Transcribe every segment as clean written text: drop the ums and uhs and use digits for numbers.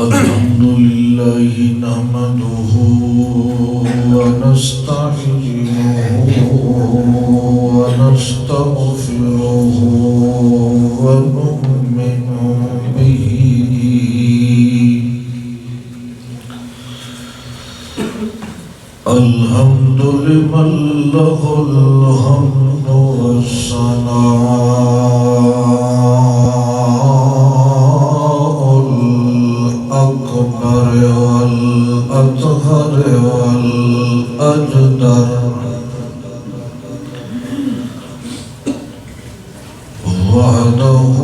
الحمد لله نحمده ونستعينه ونستغفره ونؤمن به الحمد لمن له الحمد والثناء الأكبر والأطهر والأجدر وحده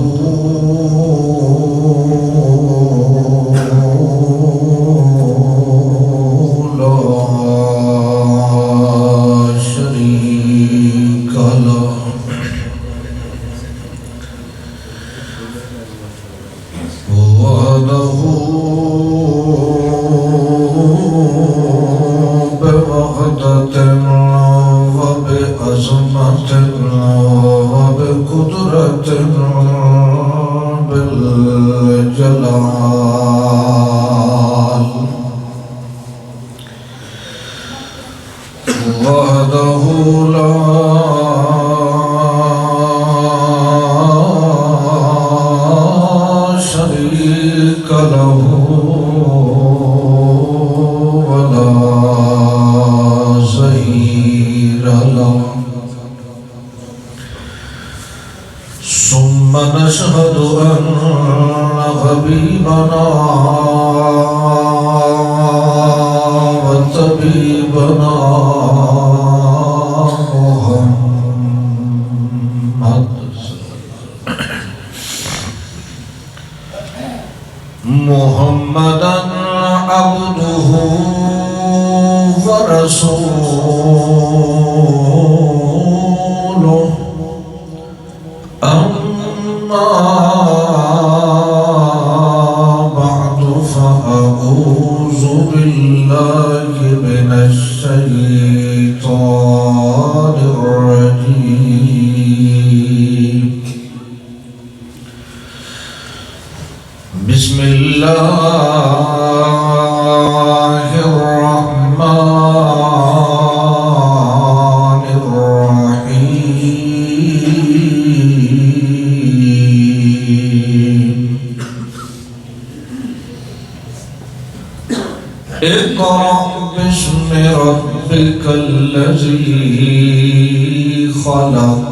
نشهد أن حبيبنا وطبيبنا محمدا عبده ورسوله أما بعد فأعوذ بالله من الشيطان الرجيم بسم الله الرحمن الرحيم اقرأ باسم ربك الذي خلق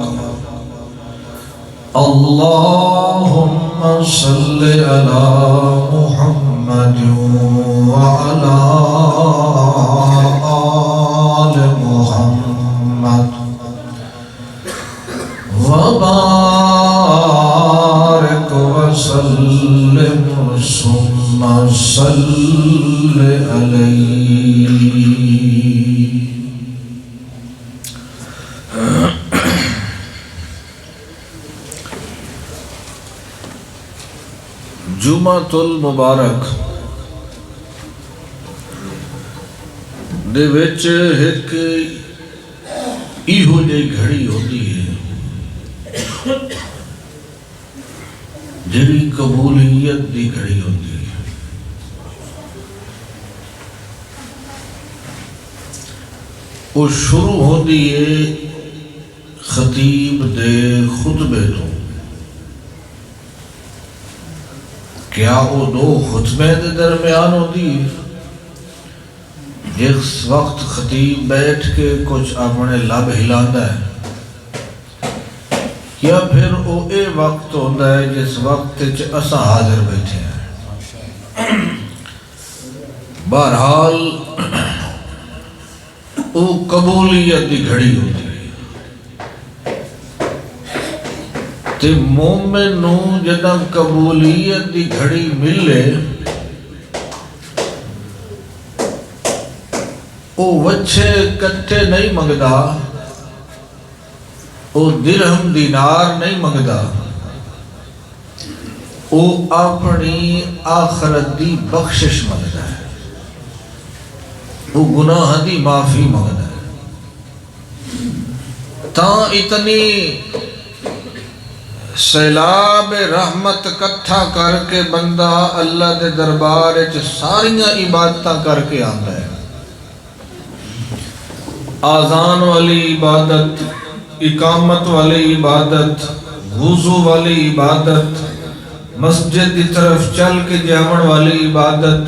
اللهم صل على محمد وعلى آل محمد وبارك وسلم ثم صل عليه. جمعۃ المبارک دے وچ ایک ایہو جہی گھڑی ہوتی ہے جڑی قبولیت دی گھڑی ہوتی ہے. وہ شروع ہوتی ہے خطیب دے خطبے تو. کیا وہ دو خطبے دے درمیان ہوتی جس وقت خطیب بیٹھ کے کچھ اپنے لب ہلاندا ہے یا پھر وہ اے وقت ہوتا ہے جس وقت اساں حاضر بیٹھے ہیں. بہرحال وہ قبولیت دی گھڑی ہوتی ہے. تے مومن نو جدہ قبولیت دی گھڑی ملے او وچھے کٹے نہیں منگدا، او درہم دینار نہیں منگدا، او اپنی آخرت دی بخشش منگدا ہے، وہ گناہ دی معافی منگدا ہے. تاں اتنی سیلاب رحمت کٹھا کر کے بندہ اللہ دے دربار وچ ساریاں عبادتاں کر کے آندا ہے. آذان والی عبادت، اقامت والی عبادت، وضو والی عبادت، مسجد کی طرف چل کے جاون والی عبادت،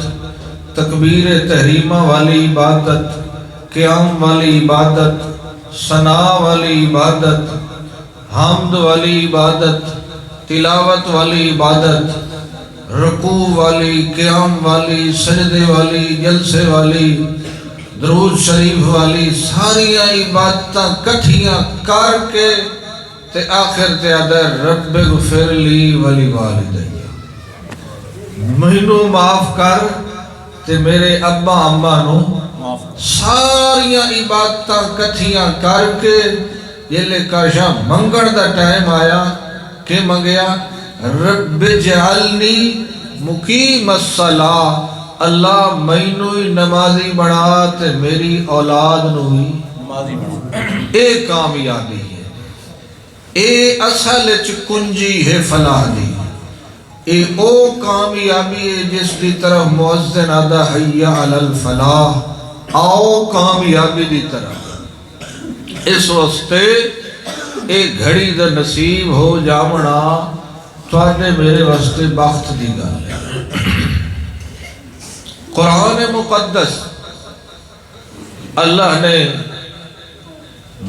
تکبیر تحریمہ والی عبادت، قیام والی عبادت، ثنا والی عبادت، حمد والی عبادت، تلاوت والی عبادت، رکوع والی، قیام والی، سجدے والی، جلسے والی، درود شریف والی ساریاں عبادتاں کٹھیاں کر کے تے آخر تے آدھر رب اغفر لی ولی والدی، مینوں معاف کر تے میرے ابا اماں نو. ساریاں عبادتاں کٹھیاں کر کے جلے کاشا منگن دا ٹائم آیا کہ منگیا رب اجعلنی مقیم الصلاۃ، اللہ مینوں ہی نمازی بنا تے میری اولاد نو ہی نمازی بنا. اے کامیابی ہے، اے اصل وچ کنجی ہے فلاح دی. اے او کامیابی ہے جس دی طرف مؤذن آدا حی علی الفلاح، آؤ کامیابی دی طرف. اس واسطے اے گھڑی دا نصیب ہو جاونا تواڈے میرے واسطے بخت دی گل ہے. قرآن مقدس اللہ نے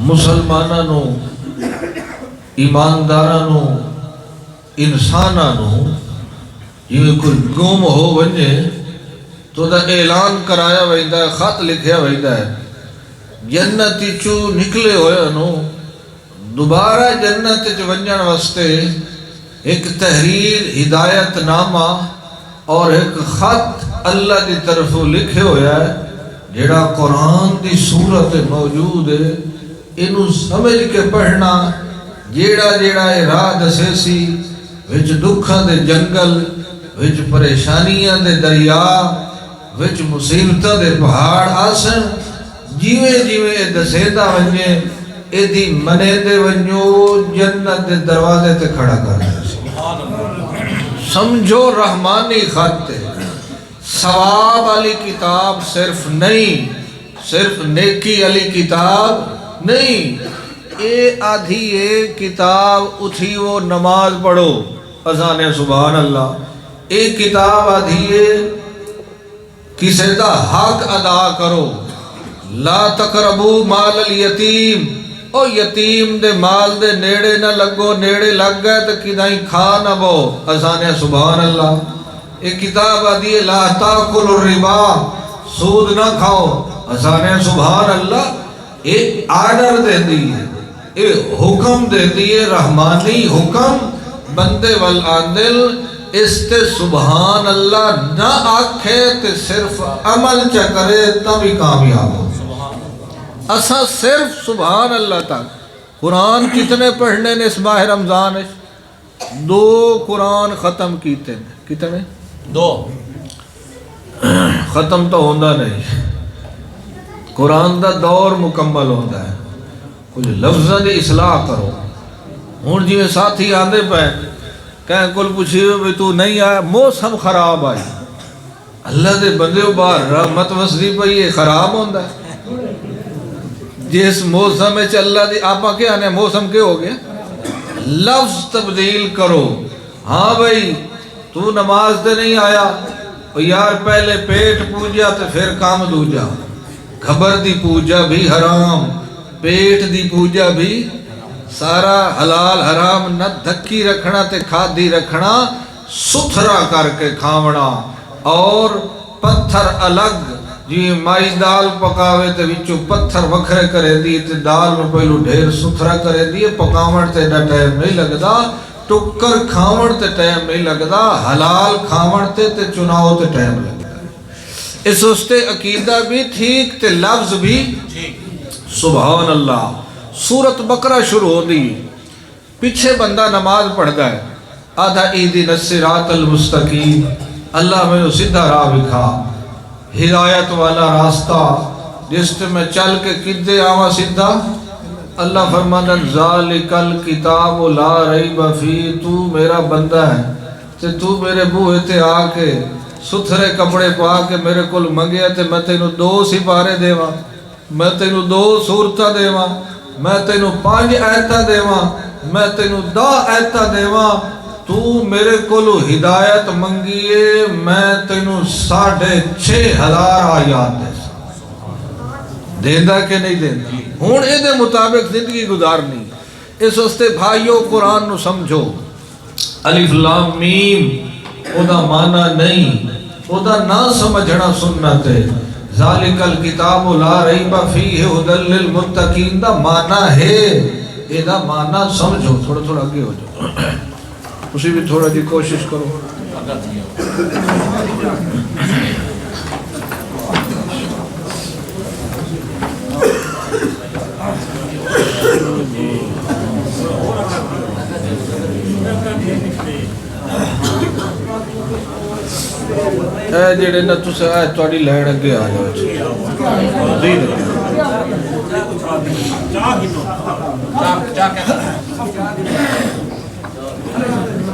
مسلماناں نو، ایمانداراں نو، انساناں نو جویں کوئی گم ہو ونجے تو دا اعلان کرایا ویندا ہے، خط لکھیا ویندا ہے. جنت چو نکلے ہوئے نو دوبارہ جنت چ ونجن واسطے ایک تحریر، ہدایت نامہ اور ایک خط اللہ دی طرف لکھے ہویا ہے جڑا قرآن دی صورت موجود ہے. اینو سمجھ کے پڑھنا، جیڑا جیڑا راہ دسے سی وچ دکھاں دے جنگل، وچ پریشانیاں دے دریا، وچ مصیبتاں دے پہاڑ آسن، جیویں جیویں دسیندہ ونجے اے دی منے دے ونجو جنت دے دروازے تے کھڑا کر دے. سمجھو رحمانی خط ہے، ثواب والی کتاب صرف نہیں، صرف نیکی والی کتاب نہیں. اے آدھی اے کتاب اٹھی وہ نماز پڑھو اذان سبحان اللہ. اے کتاب آدھی اے کسے دا حق ادا کرو. لا تقربوا مال الیتیم، او یتیم دے مال دے نیڑے نہ لگو، نیڑے لگ گئے تو کدائیں کھا نہ بو اذان سبحان اللہ. ایک کتاب آدھی ہے لا تاکل الربا، سود نہ کھاؤ اذان سبحان اللہ. ایک آرڈر دے دی ہے، ایک حکم دے دی ہے، رحمانی حکم. بندے والعادل استے سبحان اللہ نہ آکھے تے صرف عمل چا کرے تبھی کامیاب ہو. اسا صرف سبحان اللہ تک. قرآن کتنے پڑھنے نے اس ماہ رمضان؟ 2 قرآن ختم کیتے ہیں. کتنے؟ 2. ختم تو ہوندہ نہیں، قرآن دا دور مکمل ہوندہ ہے. کچھ لفظاں دی اصلاح کرو. ہون جی میں ساتھی آندے پہ کہیں کل پوچھئے بھی تو نہیں آیا، موسم خراب آئی. اللہ دے بندے باہر رحمت وسدی پہ یہ خراب ہوندہ ہے. جس موسم میں اللہ دی آپا کیا آنے موسم کے ہو گیا، لفظ تبدیل کرو. ہاں بھائی تو نماز دے نہیں آیا، یار پہلے پیٹ پوجا تو پھر کام دوجا. خبر دی پوجا بھی حرام، پیٹ دی پوجا بھی سارا حلال حرام نہ دھکی رکھنا تے کھادی رکھنا، ستھرا کر کے کھاونا. اور پتھر الگ، جی مائی دال پکاوے تے وچوں پتھر وکھرے کرے دی تے دال میں پہلو ڈھیر ستھرا کرے دی. پکاون تے نہ ٹائم نہیں لگدا، ٹکر کھاون تے ٹائم نہیں لگدا، حلال کھاون تے چناؤ تے ٹائم لگدا. اس واسطے عقیدہ بھی ٹھیک تے لفظ بھی سبحان اللہ. سورت بقرہ شروع ہو دی، پیچھے بندہ نماز پڑھتا ہے، آدھا اہدنا الصراط المستقیم، اللہ میں سیدھا راہ دکھا، ہدایت والا راستہ جس تے میں چل کے کدے آواں سیدھا اللہ فرماتا ذالک الکتاب لا ریب فیہ، تو میرا بندہ ہے تے تو میرے بوہے تے آ کے ستھرے کپڑے پا کے میرے کول منگیا تے میں تینوں 2 سپارے دیواں، میں تینوں 2 سورتاں دیواں، میں تینوں 5 آیتاں دیواں، میں تینوں 10 آیتاں دیواں، تو میرے کولو ہدایت منگیے میں تینوں 6,500 آیات دے دیندا کہ نہیں دیندا؟ ہن اے دے مطابق زندگی گزارنی۔ اس واسطے بھائیو قرآن نو سمجھو، الف لام میم او دا معنی نہیں، او دا نہ سمجھنا سنت ہے۔ ذالک الکتاب لا ریب فیہ ھدی للمتقین دا معنی ہے، اے دا معنی سمجھو۔ تھوڑا تھوڑا آگے ہو جاؤ، اسی بھی تھوڑا جی کوشش کرو۔ اے جڑے نہ تسے اے تواڈی لائن اگے آ جاؤ جی۔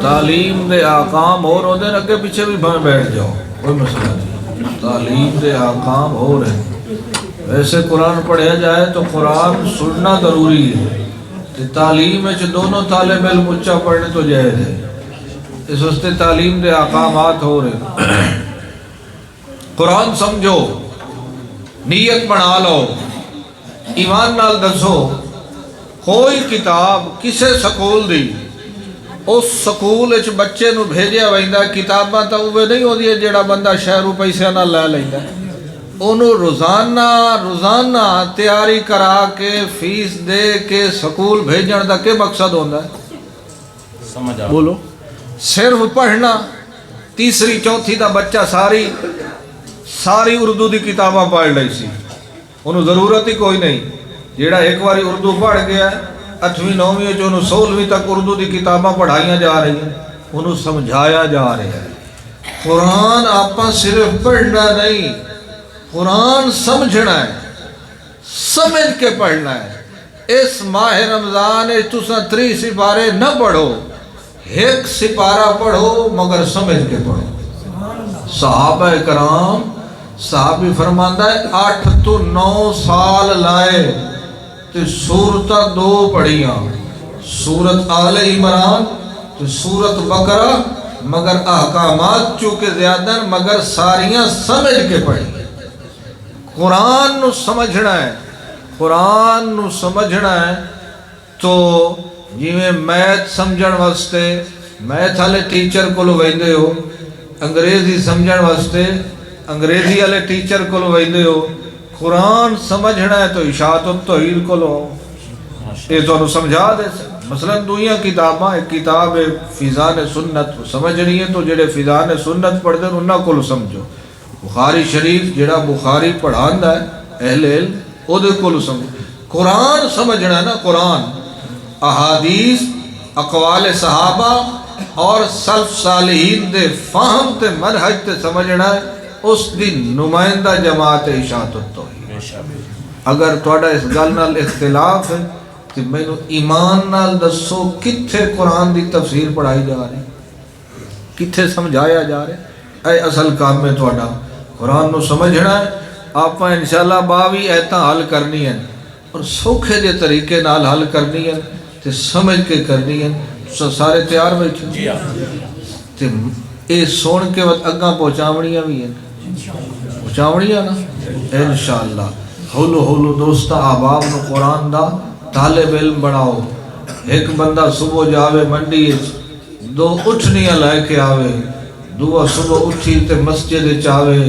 تعلیم دے آقام اور ہو دے اگے پیچھے بھی بیٹھ جاؤ، کوئی مسئلہ نہیں۔ تعلیم دے آقام ہو رہے ہیں، ویسے قرآن پڑھیا جائے تو قرآن سننا ضروری ہے، تعلیم ہے دونوں طالب علم اچھا پڑھنے تو جائز ہے، اس واسطے تعلیم دے آقامات ہو رہے ہیں۔ قرآن سمجھو، نیت بنا لو، ایمان نال دسو کوئی کتاب کسے سکول دی اس سکول وچ بچے نو بھیجیا ویندا، کتاباں تا اوے نہیں ہوندی جیڑا بندہ شہروں پیسے نال لے لیندا، انہوں روزانہ تیاری کرا کے فیس دے کے سکول بھیجن دا کے مقصد ہوندہ ہے؟ بولو، صرف پڑھنا؟ تیسری چوتھی دا بچہ ساری اردو دی کتاباں پڑھ لئی سی، انہوں ضرورت ہی کوئی نہیں۔ جیڑا ایک باری اردو پڑھ گیا 8ویں 9ویں جو انہوں 16ویں تک اردو دی کتاباں پڑھائیاں جا رہی ہیں، انہوں سمجھایا جا رہا ہے۔ قرآن آپاں صرف پڑھنا نہیں، قرآن سمجھنا ہے، سمجھ کے پڑھنا ہے۔ اس ماہ رمضان تساں 3 سپارے نہ پڑھو، 1 سپارہ پڑھو مگر سمجھ کے پڑھو۔ صحابہ کرام، صحابی فرماندہ ہے 8 تو 9 سال لائے تو سورتہ 2 پڑھیاں، سورت آل عمران تو سورت بقرہ، مگر احکامات چونکہ زیادہ مگر ساریاں سمجھ کے پڑھی۔ قرآن نو سمجھنا ہے، قرآن نو سمجھنا ہے تو جیویں میتھ سمجھن واسطے میتھ والے ٹیچر کو ویندے ہو، انگریزی سمجھن واسطے انگریزی والے ٹیچر کو ویندے ہو، قرآن سمجھنا ہے تو اشاعت التوحید کو لو، یہ تو سمجھا دے۔ مثلا دویاں کتاباں، ایک کتاب فیضان سنت سمجھنی ہے تو جڑے فیضان سنت پڑھ دیں انہاں کو سمجھو۔ بخاری شریف جڑا بخاری پڑھاندا ہے اہل علم او دے کول سمجھو۔ قرآن سمجھنا ہے نا، قرآن احادیث اقوال صحابہ اور سلف صالحین دے فہم تے منہج تے سمجھنا ہے، اس دی نمائندہ جماعت اشاعت التوحید۔ اگر تہاڈا اس گل نال اختلاف ہے تو مینوں ایمان نال دسو کتھے قرآن دی تفسیر پڑھائی جا رہی، کتھے سمجھایا جا رہا؟ اے اصل کام ہے تہاڈا، قرآن نو سمجھنا ہے۔ آپ انشاءاللہ 22 ایتاں حل کرنی ہیں اور سوکھے دے طریقے نال حل کرنی ہیں تے سمجھ کے کرنی ہیں۔ سارے تیار بیٹھے تے اے سن کے وقت اگاں پہنچاونیاں بھی ہیں، پہنچاونیاں نا انشاءاللہ۔ ہولو دوستا احباب نو قرآن دا طالب علم بناؤ۔ ایک بندہ صبح جاوے منڈی 2 اٹھنیاں لے کے آوے، دعا صبح اٹھی تے مسجد چاوے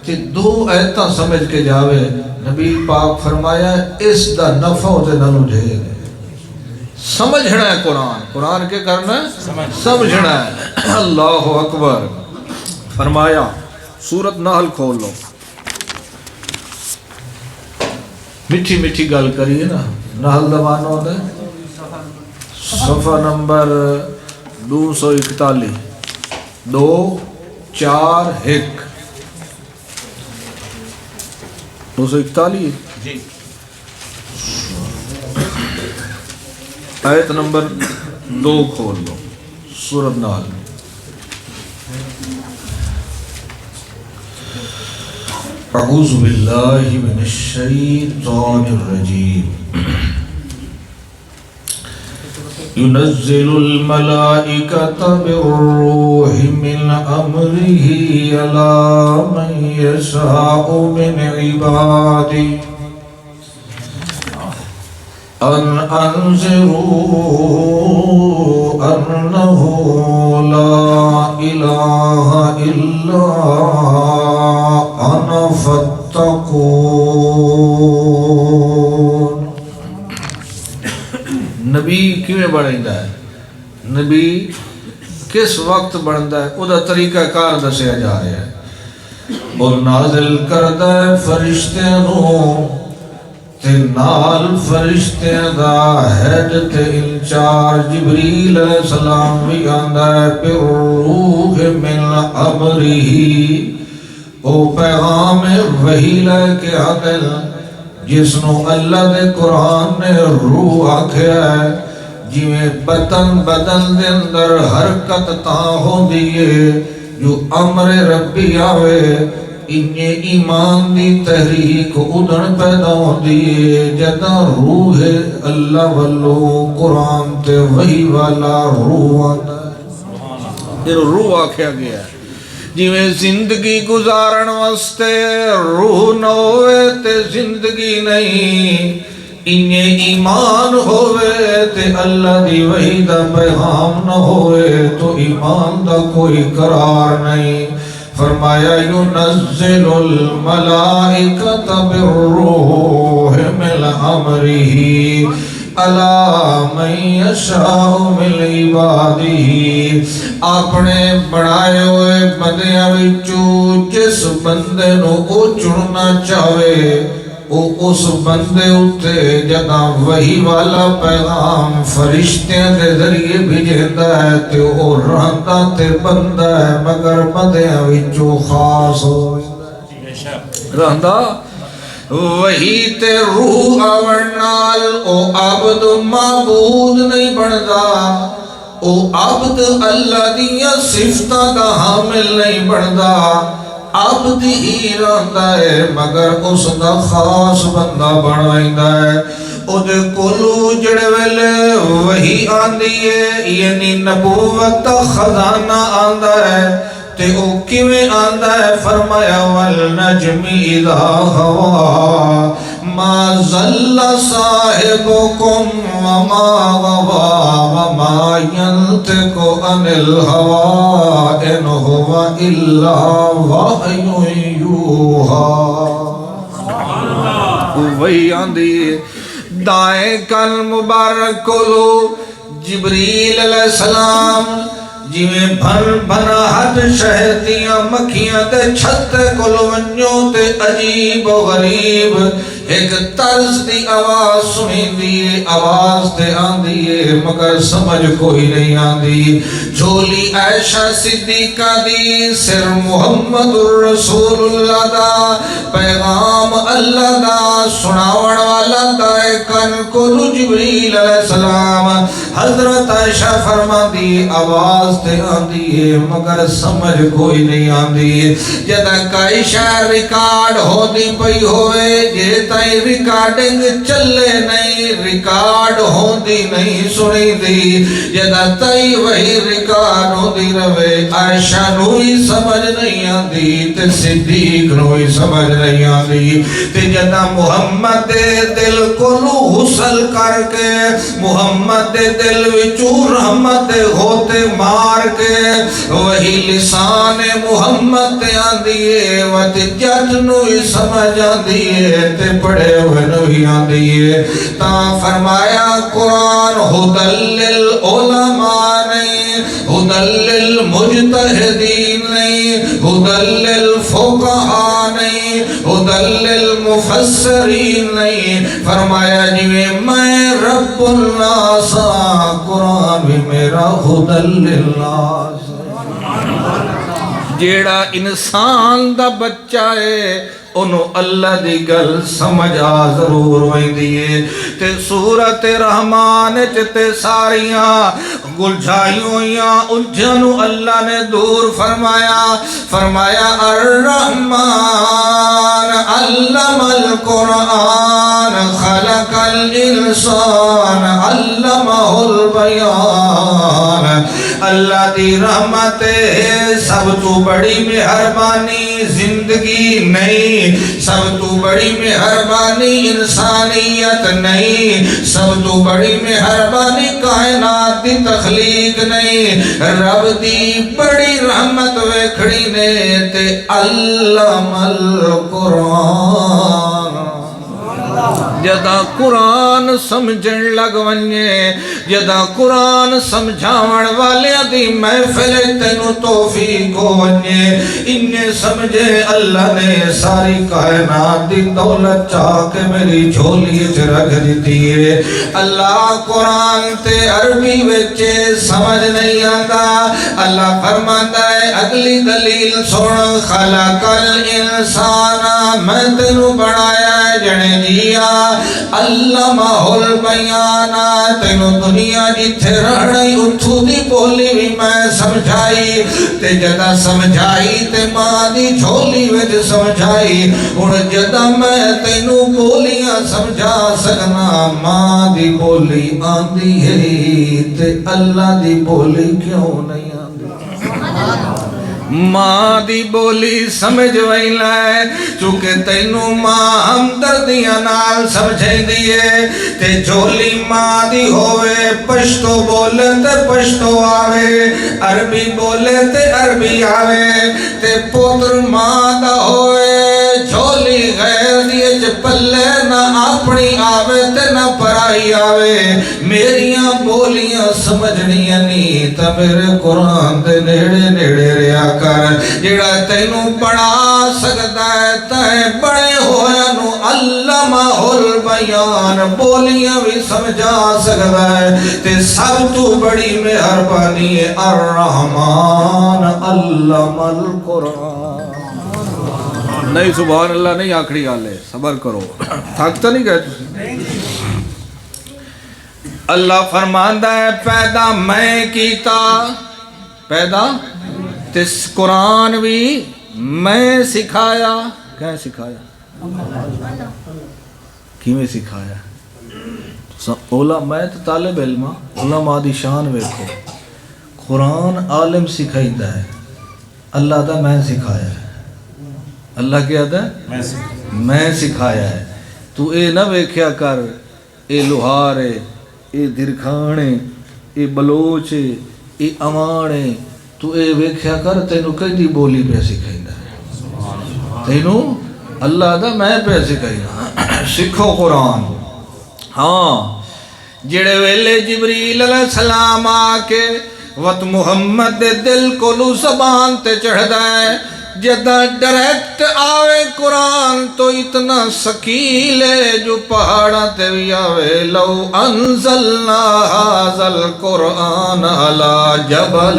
تے 2 ایتاں سمجھ کے جاوے، نبی پاک فرمایا اس دا نفع تے نہ ڈھیر ہے۔ سمجھنا ہے قرآن، قرآن کے کرنا ہے سمجھنا ہے۔ اللہ اکبر۔ فرمایا سورت نحل کھول لو، میٹھی میٹھی گل کریے نا، نحل دبانا ہوتا ہے، صفحہ نمبر 241 2 4 1 241 جی۔ آیت نمبر 2 کھول لو سورۃ نحل. اعوذ باللہ من الشیطان الرجیم. ينزل الملائكة بالروح من أمره على من يشاء من عباده أن أنذروا أنه لا إله إلا أنا فاتقون. نبی کیویں بڑھتا ہے؟ نبی کس وقت بڑھتا ہے؟ وہ طریقہ کار دسیا جا رہا ہے. اور نازل کرتا ہے فرشتیاں نو تے نال فرشتیاں دا ہیڈ تے انچارج جبریل علیہ السلام بھی آندا ہے. بالروح من امرہ او پیغام وحی لے کے آتے ہیں جس نو اللہ دے قرآن نے روح آکھیا ہے. جویں بدن دے اندر حرکت تاں ہوندی ہے جو امر ربی آوے انہیں ایمان دی تحریک ادھن پیدا ہوندی ہے جداں روح اللہ والو قرآن تے وحی والا روح آتا ہے. یہ روح آکھیا گیا ہے. جویں زندگی گزارن واسطے روح نہ ہوئے تے زندگی نہیں. انہیں ایمان ہوئے تے اللہ دی وحی دا پیغام نہ ہوئے تو ایمان دا کوئی قرار نہیں. فرمایا ينزل الملائکۃ بالروح من امرہ علی من یشاء من عبادہ. اپنے بنائے ہوئے بندیاں وچوں جس بندے نو او چننا چاہے او اس بندے اتے جداں وحی والا پیغام فرشتیاں دے ذریعے بھیجدا ہے تے او رہندا تے بندہ ہے مگر بندیاں وچوں خاص ہوئے رہندا وہی تے روح آون نال او عبد معبود نہیں بندا. او عبد اللہ دیاں صفتاں دا حامل نہیں بندا. عبد ہی رہندا ہے مگر اس دا خاص بندہ بن ویندا ہے. او دے کولو جڑے ویلے وہی آندی ہے یعنی نبوت دا خزانہ آندا ہے تے او کیویں آندا ہے. فرمایا والنجم اذا ہوا ما ضل صاحبکم وما غوا وما ينطق عن الهوى ان هو الا وحی یوحی. وہی آندی دائیں کل مبارک کولو جبریل علیہ السلام جویں بھن ہٹ شہر دیاں مکھیاں تے چھت کولو ونجو تے عجیب و غریب ایک طرز دی آواز سنی دی. آواز تے آندی ہے مگر سمجھ کوئی نہیں آندی. جھولی عائشہ صدیقہ دی سر محمد الرسول اللہ دا پیغام اللہ دا سناون والا دائے کن کولو جبریل علیہ السلام. حضرت عائشہ فرما دی آواز تے آندی ہے مگر سمجھ کوئی نہیں آندی. جدہ عائشہ ریکارڈ ہو دی پئی ہوئے جے تائیں ریکارڈنگ چلے نہیں ریکارڈ ہو دی نہیں سنی دی. جدہ تائیں وہی ریکارڈ ہو دی روے عائشہ نوی سمجھ نہیں آندی تے صدیق نوی سمجھ نہیں آندی. تے جدہ محمد دل کو حسل کر کے محمد دل وچو رحمت ہوتے مار کے وہی لسان محمد تے آندیے وت جج نوی سمجھ آندیے تے پڑھے ہوئے نوی آندیے. تا فرمایا قرآن ہدی للعلماء نہیں ہدی للمجتہدین نہیں ہدی للفقہاء نہیں ہدی للمفسرین نہیں. فرمایا جویں میں رب الناس قرآن بھی میرا ہدی للناس. جیڑا انسان دا بچہ ہے انہوں اللہ دی گل سمجھ آ ضرور ہوئی دیئے تے سورت رحمان چتے ساریاں گلجھائیوں یا الجھنوں اللہ نے دور فرمایا الرحمن علم القرآن خلق الانسان علمہ البیان اللہ دی رحمت سب تو بڑی مہربانی زندگی نہیں سب تو بڑی مہربانی انسانیت نہیں سب تو بڑی مہربانی کائنات دی تخلیق نہیں رب دی بڑی رحمت ویکھڑی نے تے علم القرآن جدا قرآن سمجھن لگ ونجے جدا قرآن سمجھاون والے دی محفل تینو توفیق ہو ونجے انہیں سمجھے اللہ نے ساری کائنات دی دولت چاہ کے میری جھولی چ رکھ دیتی ہے اللہ قرآن تے عربی وچے سمجھ نہیں آتا اللہ فرماتا ہے اگلی دلیل سن خلق الانسان میں تینو بنایا ہے جنے جیا علمہ البیان تینو دنیا جتھے رہنی اتھو دی بولی بھی میں سمجھائی تے جدا سمجھائی تے ماں دی جھولی وچ سمجھائی ہن جدا میں تینو بولیاں سمجھا سکنا ماں دی بولی آندی ہے تے اللہ دی بولی کیوں نہیں آندی ماں دی بولی سمجھ وئی لائے چونکہ تینو ماں ہمدردیاں نال سمجھیں دیئے تے جھولی ماں دی ہوئے پشتو بولے تے پشتو آوے عربی بولے تے عربی آوے تے پوتر ماں دا ہوئے جھولی غیر دیئے پلے نہ اپنی آوے تے نہ پرائی آوے میریاں بولیاں سمجھنیاں نہیں تا میرے قرآن دے نیڑے نیڑے ریا کر جڑا تینو پڑھا سکتا ہے تائیں بڑے ہویا نو علمہ البیان بولیاں بھی سمجھا سکتا ہے تے سب تو بڑی مہربانی ہے الرحمن علم القرآن نہیں سبحان اللہ نہیں آکھڑی آلے صبر کرو تھکتا نہیں گئے تسی اللہ فرماندہ ہے پیدا میں کیتا پیدا تس قرآن بھی میں سکھایا کیا سکھایا کیویں سکھایا اولا میں تو طالب علم علماء دی شان ویکھو قرآن عالم سکھائیتا ہے اللہ دا میں سکھایا ہے اللہ کیا دا میں سکھایا ہے تو اے نہ ویکھیا کر اے لوہارے اے درکھانے اے بلوچے اے امانے تو اے ویکھیا کر تینو کئی بولی پہ سکھائیتا ہے تینو اللہ دا میں پہ سکھائیتا سکھو قرآن ہاں جڑے ویلے جبریل علیہ السلام آکے وقت محمد دے دل کو لو زبان تے چڑھ دائے جدہ ڈائریکٹ آوے قرآن تو اتنا سکیل ہے جو پہاڑا تے بھی آوے لو انزلنا حاضل قرآن علی جبل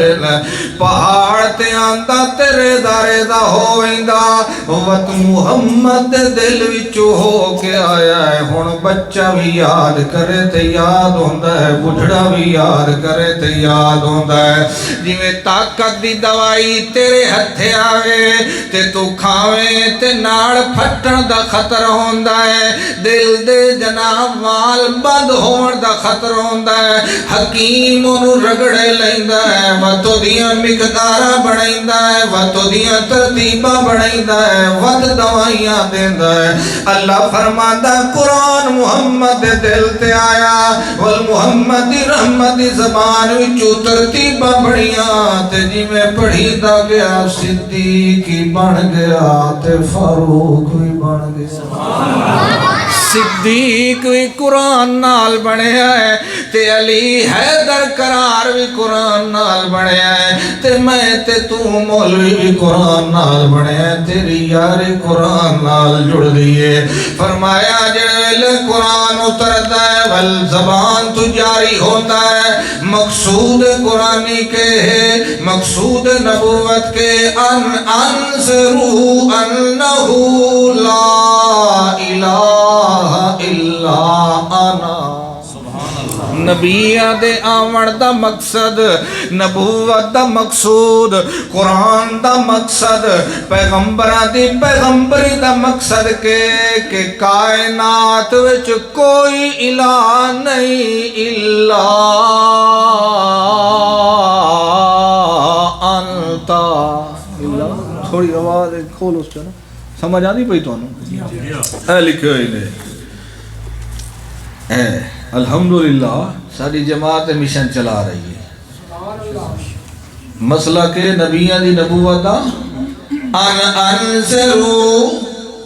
پہاڑ تے آندہ تیرے دارے دا ہوئندہ وقت محمد دل وچو ہو کے آیا ہے ہن بچہ بھی یاد کرے تے یاد ہوندہ ہے بجھڑا بھی یاد کرے تے یاد ہوندہ ہے جویں طاقت دی دوائی تیرے ہتھے آوے تے تو کھاویں تے ناڑ پھٹن دا خطر ہوندا ہے دل دے جناب مال بند ہون دا خطر ہوندا ہے حکیم انہوں رگڑے لیندا ہے وطو دیاں مقدارہ بڑھائندہ ہے وطو دیاں ترتیبہ بڑھائندہ ہے وقت دوائیاں دیندہ ہے اللہ فرماندہ قرآن محمد دل تے آیا والمحمد رحمت زبان وچو ترتیبہ بڑھیاں تے جی میں پڑھی دا گیا صدیق کی بن گیا تے فاروق بھی بن گیا صدیق بھی قرآن نال بنیا ہے تے علی حیدر قرار بھی قرآن نال بنیا ہے تے میں تے تو مولوی بھی قرآن نال بنیا ہے تیری یاری قرآن نال جڑ دیئے فرمایا جڑے قرآن اترتا ہے والزبان تو جاری ہوتا ہے مقصود قرآنی کے ہے مقصود نبوت کے انصروا انہو لا الہ الا انا نبیہ دے آمن دا مقصد نبوت دا مقصود قرآن دا مقصد پیغمبران دی پیغمبری دا مقصد کہ کائنات وچ کوئی الہ نہیں الا انتا تھوڑی آواز کھول اس چاہنا سمجھ آنی پئی تو اے لکھے ہوئی نے الحمدللہ ساری جماعت مشن چلا رہی ہے مسئلہ کہ نبیان دی نبوت دا انصروا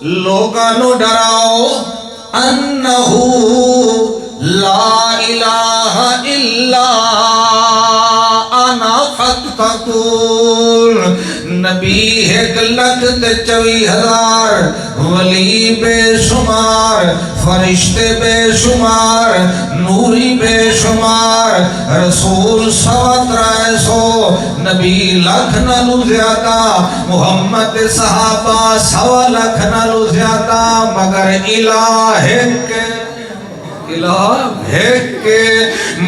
لوگانو ڈراؤ انہو لا الہ الا انا فتقول نبی 1,24,000 ولی بے شمار فرشتے بے شمار نوری بے شمار رسول 350 نبی لاکھ نالو زیادہ محمد صحابہ 1.25 لاکھ نالو زیادہ مگر الہ ہے کہ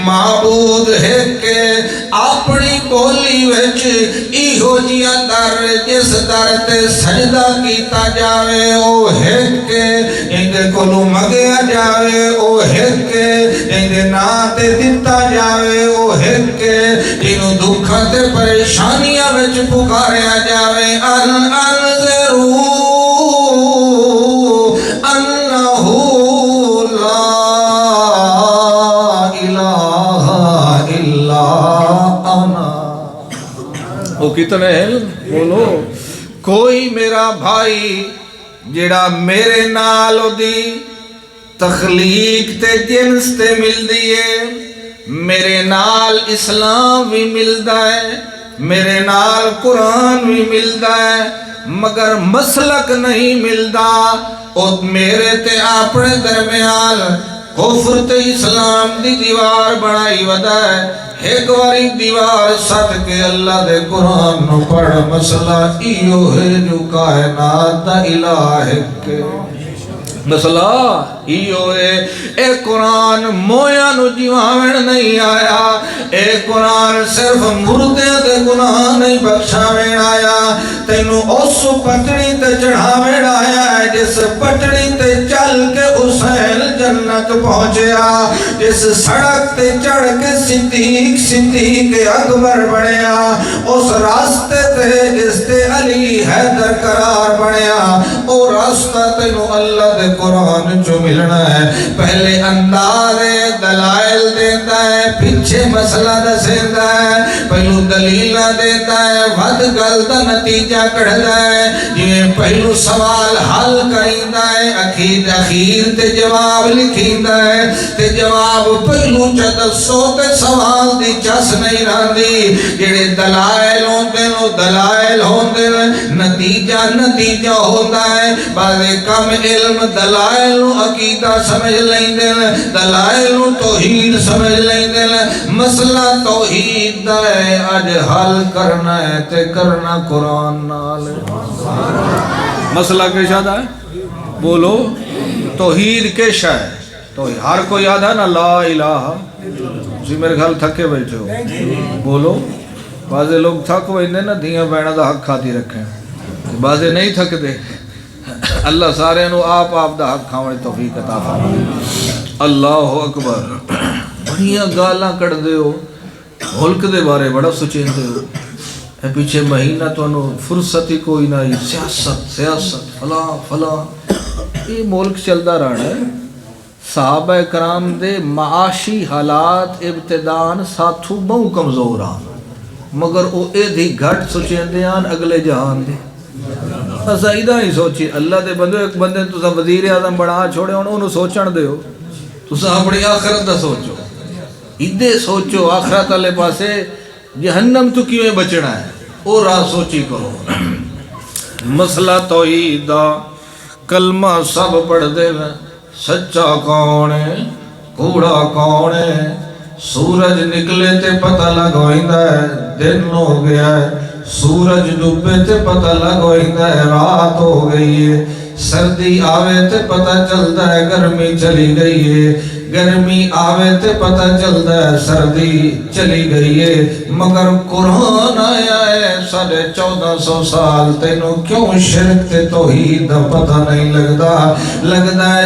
معبود ہے کہ اپنی بولی وچ ایہو جیا در جس در تے سجدہ کیتا جاوے او ہے کہ اندے کولو مگیا جاوے او ہے کہ اندے نا تے دتا جاوے او ہے کہ جنوں دکھاں تے پریشانیاں وچ پکاریا جاوے انذروا انہو وہ کتنے ہیں بولو کوئی میرا بھائی جڑا میرے نالو دی تخلیق تے جنس تے مل دیئے میرے نال اسلام بھی ملدا ہے میرے نال قرآن بھی ملدا ہے مگر مسلک نہیں ملدا اور میرے تے اپنے درمیان کفر تے اسلام دی دیوار بنائی ودا ہے ایک واری دیوار سٹ کے اللہ دے قرآن نو پڑھ مسئلہ ایو ہے جو کائنات دا الہ ہے کہ مسئلہ ایو ہے اے قرآن مویا نو جیوامن نہیں آیا اے قرآن صرف مردے دے گناہ نہیں بخشامن آیا تینو اس پٹڑی تے چڑھامن آیا ہے جس پٹڑی تے چل کے حسین جنت پہنچیا جس سڑک تے چڑھ کے صدیق اکبر بنیا اس راستے تے جس تے علی حیدر قرار بنیا او راستہ تینو اللہ دے قرآن جو ملنا ہے پہلے انداز دلائل دیتا ہے پیچھے مسئلہ دسیندا ہے پہلو دلیلہ دیتا ہے ود گل دا نتیجہ کڑھدا ہے جویں پہلو سوال حل کریندا ہے اخیر تے جواب لکھیندا ہے تے جواب پہلو دسو تے سوال دی چس نہیں رہندی جڑے دلائل ہوندے نتیجہ ہوندا ہے بعض کم علم دلائل عقیدہ سمجھ لیندے دلائل توحید سمجھ لیندے مسئلہ توحید دا ہے اج حل کرنا ہے تے کرنا قرآن نال مسئلہ کیسا دا ہے بولو توحید کیسا ہے توحید ہر کوئی یاد ہے نا لا الہ جی میرے گھر تھکے بیٹھے ہو بولو بعضے لوگ تھک ویندے نا دھیاں بینہ دا حق کھاتی رکھیں بعضے نہیں تھک دے اللہ سارے نو آپ دا حق کھاونے توفیق عطا فرمائے اللہ اکبر بڑیاں گالاں کڑ دے ہو ملک دے بارے بڑا سوچیں دے ہو اے پیچھے مہینہ تو انو فرصتی کوئی نہ سیاست فلاں یہ ملک چلدا رہنا ہے صحابہ کرام دے معاشی حالات ابتدان ساتھو بہو کمزور آن مگر او اے دی گھٹ سوچیں دے آن اگلے جہان دے اسا ادھا ہی سوچی اللہ دے بندے ایک بندے تسا وزیر اعظم بنا چھوڑے انہوں سوچن دیو تسا اپنی آخرت دا سوچو ادھے سوچو آخرت والے پاسے جہنم تو کیویں بچنا ہے او راہ سوچی کرو مسئلہ توحید دا کلمہ سب پڑھ دے سچا کون ہے کوڑا کون ہے سورج نکلے تے پتہ لگوئندا ہے دن ہو گیا ہے سورج ڈوبے تے پتہ لگوئندا ہے رات ہو گئی ہے سردی آوے تے پتہ چلتا ہے گرمی چلی گئی ہے گرمی آوے تے پتہ چلتا ہے سردی چلی گئی ہے مگر قرآن آیا ہے 1450 سال تینوں کیوں شرک تے توحید دا پتہ نہیں لگدا ہے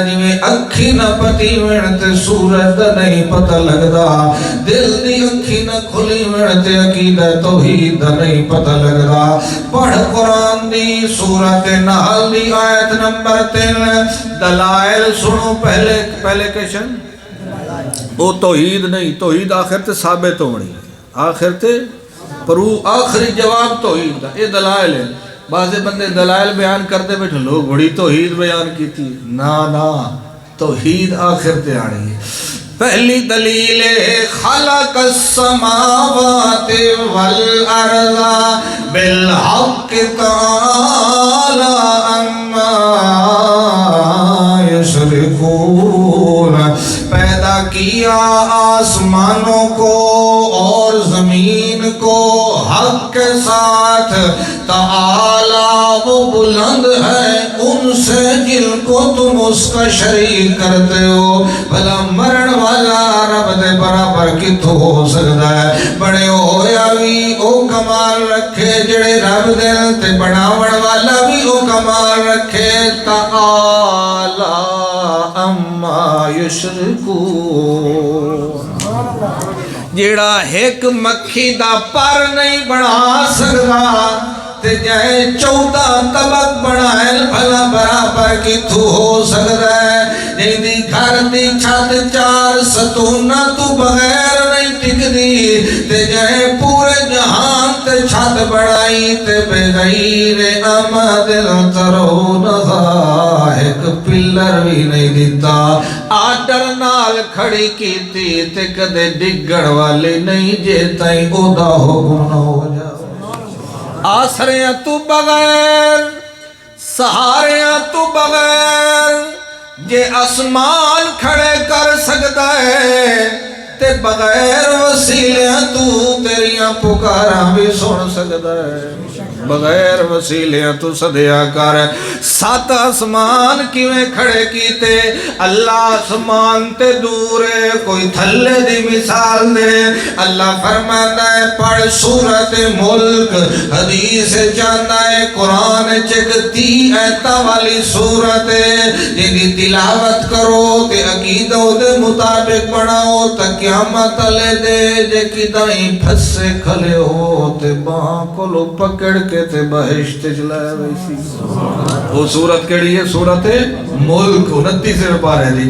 جویں اکھی نہ پتی وین تے سورج دا نہیں پتہ لگدا دل دی اکھی نہ کھلی وین تے عقیدہ توحید دا نہیں پتہ لگدا پڑھ قرآن دی سورۃ نحل دی آیت نمبر 3 دلائل سنو پہلے کیشن وہ توحید نہیں توحید آخر تے ثابت ہونی آخر تے پرو آخری جواب توحید دا یہ دلائل ہے بعض بندے دلائل بیان کرتے بیٹھے لوگ بڑی توحید بیان کی تھی نا توحید آخر تے آنی ہے پہلی دلیل خلق السماوات والارض بالحق تعالی اما یشرکون پیدا کیا آسمانوں کو اور زمین کو حق کے ساتھ تعالی وہ بلند ہے ان سے جن کو تم اس کا شریک کرتے ہو بھلا مرن والا رب دے برابر کتوں ہو سکتا ہے بڑے ہویا بھی او کمال رکھے جڑے رب دے تے بناون والا بھی او کمال رکھے تعالی اما یشرکون جیڑا ایک مکھی دا پر نہیں بنا سکتا تے جائے 14 طبق بنائے بھلا برابر کتوں ہو سکتا ہے جیدی گھر دی چھت 4 ستونہ تو بغیر نہیں ٹک دی تے جائے پورے جہان تے چھت بڑھائی تے بغیر امد ترونہا ایک پلر بھی نہیں دیتا آڈر نال کھڑی کیتی تے کدے ڈگڑ والے نہیں جے تائیں اودا حکم نہ ہو جا آسریاں تو بغیر سہاریاں تو بغیر جے اسمان کھڑے کر سکتا ہے تے بغیر وسیلیاں تو تیریاں پکاراں بھی سن سکتا ہے بغیر وسیلیاں تو صدیہ کر 7 آسمان کیویں کھڑے کیتے اللہ آسمان تے دور ہے کوئی تھلے دی مثال دے اللہ فرماتا ہے پڑھ سورۃ ملک حدیث جانا ہے قرآن چکتی ایتا والی سورت ہے جنہی تلاوت کرو تے عقیدہ دے مطابق بناؤ تا قیامت لے دے جے کی دائیں پھسے کھلے ہو تے باں کو لو پکڑ کے تے بہشت چلائے ویسی وہ سورت کیڑی ہے سورت ملک 29 پارے دی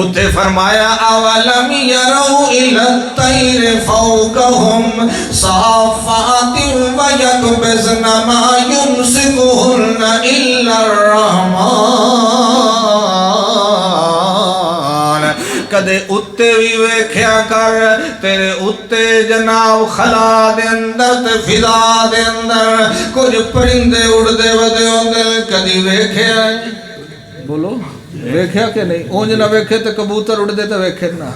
اتھے فرمایا اولم یرو الی الطیر فوقہم صافات ویقبضن ما یمسکہن الا الرحمن کدے اتے بھی ویکھیا کر تیرے اتے جناب خلا دے اندر تے فضا دے اندر کچھ پرندے اڑ دے ودے ہوندے کدی ویکھیا ہے بولو ویکھیا کہ نہیں اونج نہ ویکھے تے کبوتر اڑ دے تے ویکھے نہ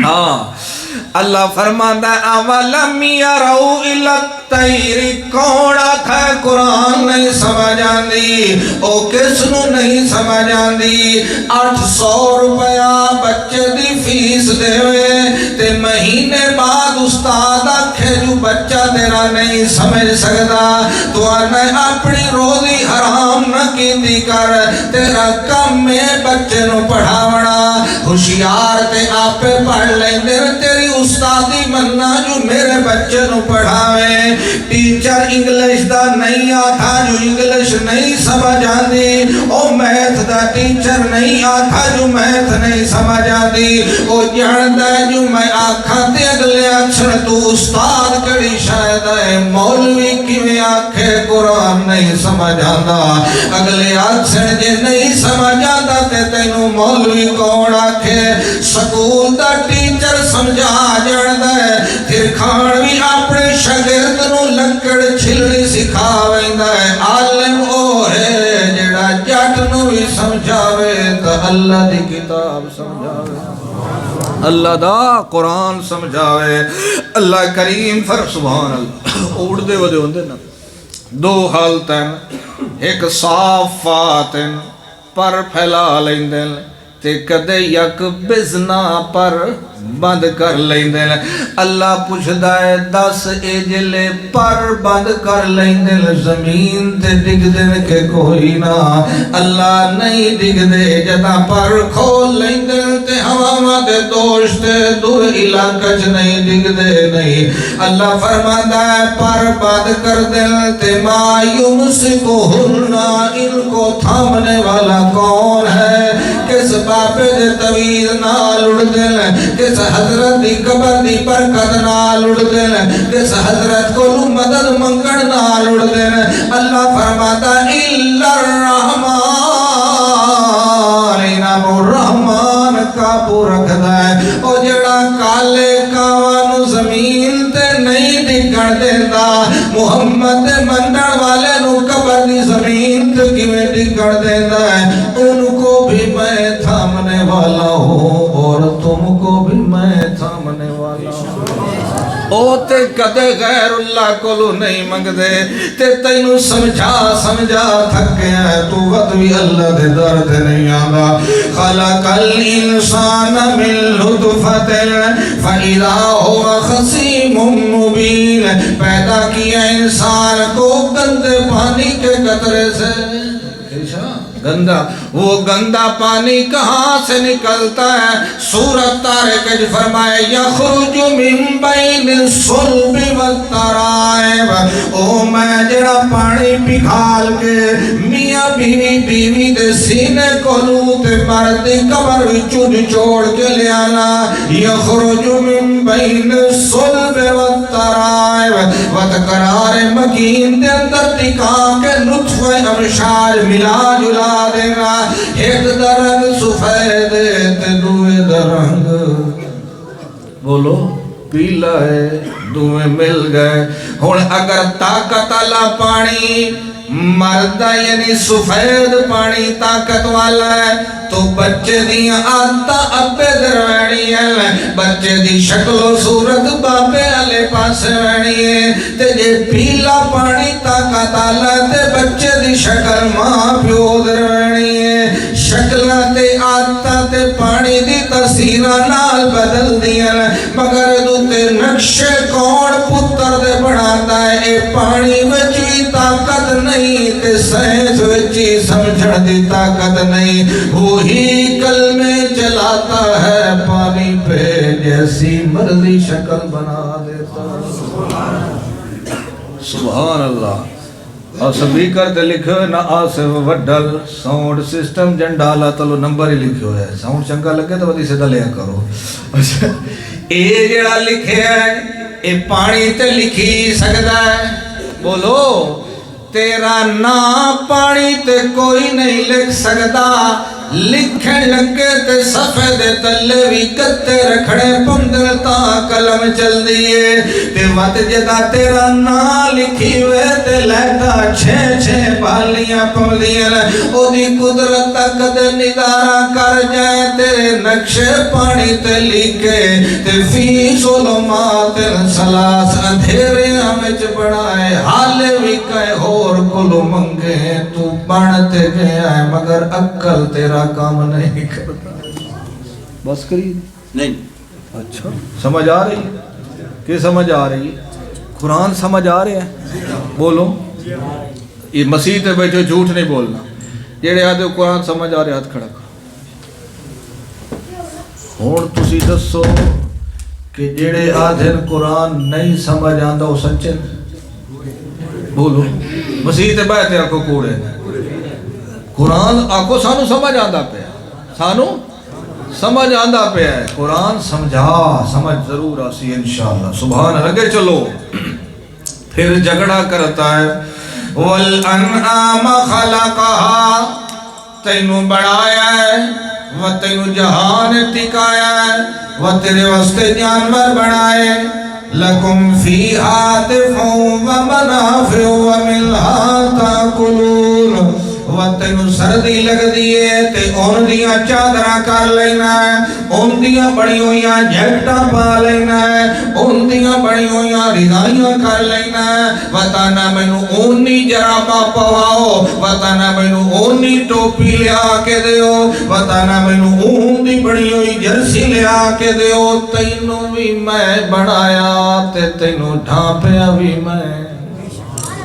ہاں اللہ فرماندا ہے اولم یرو الی الطیر کون آکھا ہے قرآن نہیں سمجھ آندی او کس نو نہیں سمجھ آندی 800 روپیہ بچے دی فیس دے ہوئے تے مہینے بعد استاد آکھے جو بچہ تیرا نہیں سمجھ سکتا تو آنے اپنی روزی حرام نہ کی کر تیرا کم میں بچے نو پڑھاونا ہوشیار تے آپ پڑھ لیندے تیری استادی مننا جو میرے بچے نو پڑھاوے ٹیچر انگلش دا نہیں آتا جو انگلش نہیں سمجھ آندی او میتھ دا ٹیچر نہیں آتا جو میتھ نہیں سمجھ آندی او جاندہ جو میں آکھا تے اگلے اکشر تو استاد کڑی شاید ہے مولوی کی میں آکھے قرآن نہیں سمجھ آندا اگلے اکشر جے نہیں سمجھ آندا تے تینوں مولوی کون آکھے سکول دا ٹیچر سمجھا جاندہ ہے پھر کھان بھی اپنے شاگرد نو لکڑ چھلڑی سکھاویندا ہے عالم او ہے جڑا جٹ نو بھی سمجھاوے تا اللہ دی کتاب سمجھاوے اللہ دا قرآن سمجھاوے اللہ کریم فر سبحان اللہ اوڑ دے ودے ہوندے نا دو حالتیں ایک صافاتیں پر پھیلا لیندیں تے کدے یک بزنا پر بند کر لیندے اللہ پوچھدا ہے دس اے جلے پر بند کر لیندے زمین تے ڈگ دے کہ کوئی نہ اللہ نہیں ڈگ دے جدا پر کھول لیندے تے ہوا دے دوست دور علاقہ چ نہیں ڈگ دے نہیں اللہ فرماتا ہے پر بند کر دے تے ما یمسکہن ان کو تھامنے والا کون ہے کس بابے دے طویل نال اڑ دے کس حضرت دی قبر دی برکت نال اڑ دے کس حضرت کو مدد منگن نال اڑ دے اللہ فرماتا الا الرحمن نام الرحمن کعبو رکھدا ہے او جڑا کالے کاواں زمین تے نہیں ڈگن دیندا محمد منڈن والے نو قبر دی زمین تے کیویں ڈگن دیندا ہے ان کو بھی میں تھامنے والا ہوں اور تم کو بھی میں تھامنے والا ہوں او تے کدے غیر اللہ کو نہیں منگ دے تے تینوں سمجھا تھکیا ہے تو وقت بھی اللہ دے در دے نہیں آگا خلق الانسان من لطفت فَإِذَا هُوَ خَصِيمٌ مُبِينٌ پیدا کیا انسان کو گندے پانی کے قطرے سے گندہ وہ گندہ پانی کہاں سے نکلتا ہے سورۃ طارق جو فرمائے یخرج من بین الصلب والترائب او میں جڑا پانی پکھال کے میاں بیوی دے سینے کو لوتے مرد قبر وچوں نچوڑ کے لے آنا یخرج من بین الصلب والترائب وتقرار مکین دے اندر ٹکا کے نطفہ امشاج ملا جلا دینا ایک درنگ سفید تے دوے درنگ بولو پیلا ہے دوے مل گئے ہون اگر طاقت اللہ پانی مردہ یعنی سفید پانی طاقت والا ہے تو بچے دی آتا ابے دروانی ہے بچے دی شکل و صورت بابے علی پاس رہنی ہے تے جے پیلا پانی طاقت آلا تے بچے دی شکل ماں پیو دروانی ہے شکلہ تے آتا تے پانی دی تصیرہ نال بدل دیا مگر دو تے نقشے کون پتر دے بڑھاتا ہے اے پانی بچی طاقت نہیں تے سینس وچی سمجھن دی طاقت نہیں وہی کلمے چلاتا ہے پانی پہ جیسی مرضی شکل بنا دیتا سبحان اللہ اور سپیکر تے لکھو نہ آصف وڈل ساؤنڈ سسٹم جن ڈالا تلو نمبر ہی لکھو ہے ساؤنڈ چنگا لگے تو ودی سے دلیا کرو اے جڑا لکھے ہے اے پانی تے لکھی سکتا ہے بولو تیرا نام پانی تے کوئی نہیں لکھ سکتا لکھن لگے تے صفحے دے تلے بھی کتے رکھڑے پندر تا قلم چل دیئے تے وقت جدا تیرا نا لکھی ہوئے تے لیتا چھے بالیاں پولیاں او دی قدرت تک دے ندارہ کر جائے تیرے نقشے پانی تے لکھے تے فی ظلمات سلاس اندھیرے ہمیں بڑھائے حالے بھی کہے اور کلو منگے تو بڑھتے گیا ہے مگر عقل تیرا کام نہیں کرتا بس کری نہیں اچھا سمجھ آ رہی ہے کہ سمجھ آ رہی ہے قرآن سمجھ آ رہے ہیں بولو یہ مسیح تے بیٹھے جھوٹ نہیں بولنا جڑے آدھے قرآن سمجھ آ رہے ہاتھ کھڑا کرو. ہوں تسی دسو کہ جڑے آدھے قرآن نہیں سمجھ آندا وہ سچے بولو. مسیح تے بیٹھے آکو کوڑے قرآن آکو سانو سمجھ آندا پیا, سانو سمجھ آندا پیا ہے. قرآن سمجھ ضرور آسی انشاءاللہ. سبحان لگے چلو. پھر جھگڑا کرتا ہے وَالْأَنْعَامَ خَلَقَهَا, تینوں بڑھایا ہے و تینوں جہان ٹکایا ہے و تیرے واسطے جانور بنائے. لَكُمْ فِيهَا دِفْعٌ وَمَنَافِعُ وَمِنْهَا تَأْكُلُونَ. و تینوں سردی لگ دیئے تے ان دیاں چادراں کر لینا ہے, ان دیاں بڑی ہویاں جیکٹاں پا لینا ہے, ان دیاں بڑی ہویاں رضائیاں کر لینا ہے. وطانا مینوں اونی جرابہ پواؤ, وطانا مینوں اونی ٹوپی لیا کے دیو, وطانا مینوں اون دی بڑی ہوئی جرسی لیا کے دیو. تینوں بھی میں بڑھایا تے تینوں ڈھانپیا بھی میں,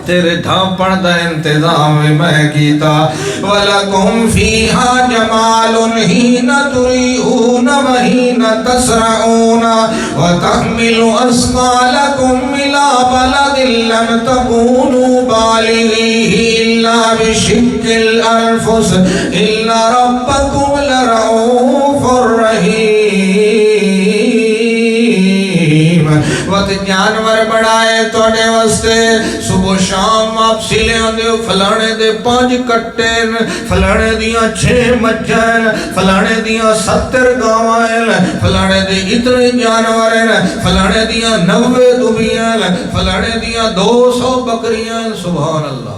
تیرے ڈھانپن دا انتظام میں کیتا. وَلَكُمْ فِيهَا جَمَالٌ حِينَ تُرِيحُونَ وَحِينَ تَسْرَعُونَ وَتَحْمِلُ أَثْقَالَكُمْ إِلَى بَلَدٍ لَمْ تَكُونُوا بَالِغِيهِ إِلَّا بِشِقِّ الْأَنفُسِ إِنَّ رَبَّكُمْ لَرَءُوفٌ رَحِيمٌ. وقت جانور بڑھائے توڑے واسطے, صبح شام آپ سیلے آندے ہو, فلانے دے 5 کٹے, فلانے دیاں 6 مجھیں, فلانے دیاں 70 گاوائیں, فلانے دے اتنے جانور ہیں, فلانے دیاں 90 دبیاں, فلانے دیاں 200 بکریاں. سبحان اللہ.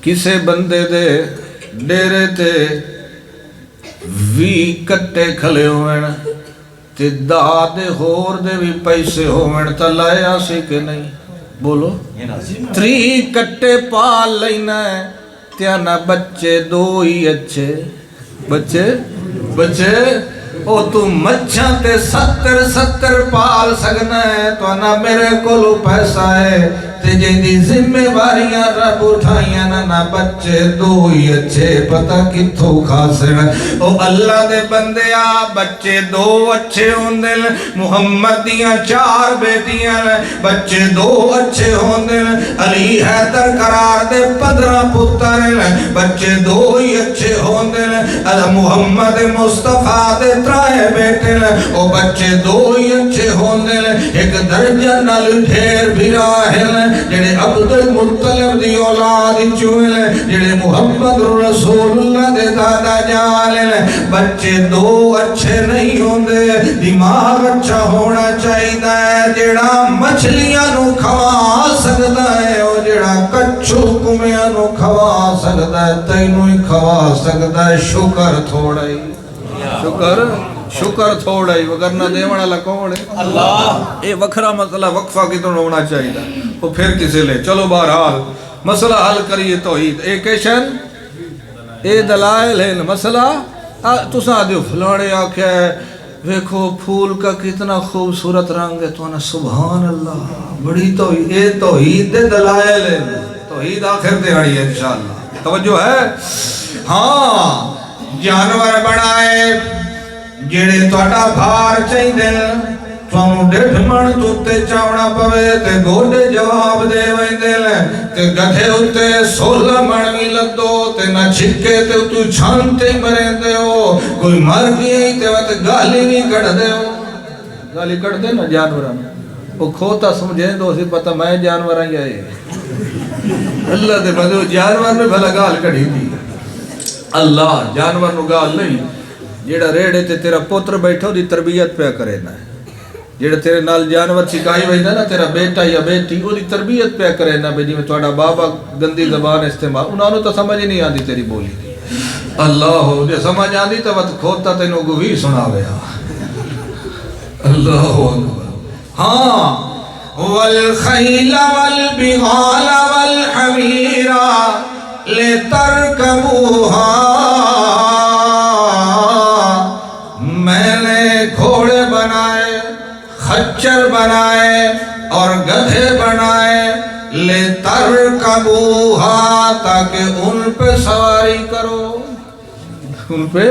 کسے بندے دے ڈیرے تے 20 کٹے کھلے ہوئے تے دے ہور دے بھی پیسے ہوئے تا لائے آسی کہ نہیں بولو. 3 کٹے پال لینا ہے تیانا بچے 2 ہی اچھے بچے او تو مچھاں تے 70 پال سکنا ہے تو نہ میرے کولو پیسہ ہے تے جیندی ذمہ واریاں رب اٹھائیاں نہ بچے 2 ہی اچھے پتہ کتھوں کھاسن. او اللہ دے بندے آ بچے 2 اچھے ہوندے, محمد دیاں 4 بیٹیاں, بچے 2 اچھے ہوندے, علی حیدر قرار دے 15 پتر, بچے 2 ہی اچھے ہوندے, محمد مصطفیٰ دے 3 بیٹے, او بچے 2 ہی اچھے ہوندے. ایک درجہ نال ڈھیر بھی راہل جڑے عبد المطلب دی اولاد چوئے, جڑے محمد رسول اللہ دے دادا جان. بچے 2 اچھے نہیں ہوندے, دماغ اچھا ہونا چاہیے ہے, جڑا مچھلیاں نو کھوا سکتا ہے اور جڑا کچھو کمیاں نو کھوا سکتا ہے تینوں ہی کھوا سکتا ہے. شکر تھوڑا ہی شکر تھوڑا ہی وگرنہ دیوان اللہ کون ہے اللہ. اے وکھرا مسئلہ وقفہ کی تو ہونا چاہیے وہ پھر کسے لے. چلو بہرحال مسئلہ حل کریے توحید. ایکیشن اے دلائل ہے مسئلہ تسا دیو فلانے آکھیا ہے ویکھو پھول کا کتنا خوبصورت رنگ ہے تو نا سبحان اللہ بڑی توحید. اے توحید دے دلائل ہے, توحید آخر دے ہڑی ہے انشاءاللہ. توجہ ہے. ہاں جانور بڑھائے جڑے توڑا بھار چاہی دل تھانو 1.5 من توتے چاونا پوے تے گوڑے جواب دے وائیں دل تے گدھے ہوتے 16 من بھی لدو تے نہ چھکے تے تو چھانتے مرے دے ہو. کوئی مر گئی تے وقت گالی نہیں کڑ دے ہو, گالی کڑ دے نا جانوراں وہ کھوتا سمجھیں دو سی پتہ میں جانوراں ہی آئے اللہ دے بندے جانور میں بھلا گال کڑی دی اللہ جانور نو گال نہیں. جیڑا ریڑے تے تیرا پوتر بیٹھو دی تربیت پہ کرے نا, جیڑا تیرے نال جانور چکائی ویندہ نا تیرا بیٹا یا بیٹی وہ دی تربیت پہ کرے نا. بے جی میں توڑا بابا گندی زبان استعمال انہوں نے تو سمجھ نہیں آدھی تیری بولی دی. اللہ ہو جے سمجھ آدھی تو وقت کھوتا تینوں گوھی سنا گیا. اللہ اکبر. ہاں والخیل والبغال والحمیر لترکبوہا, میں نے گھوڑے خچر بنائے اور گدھے بنائے. لیتا لِتَرْكَبُوهَا تاکہ ان پہ سواری کرو، ان پہ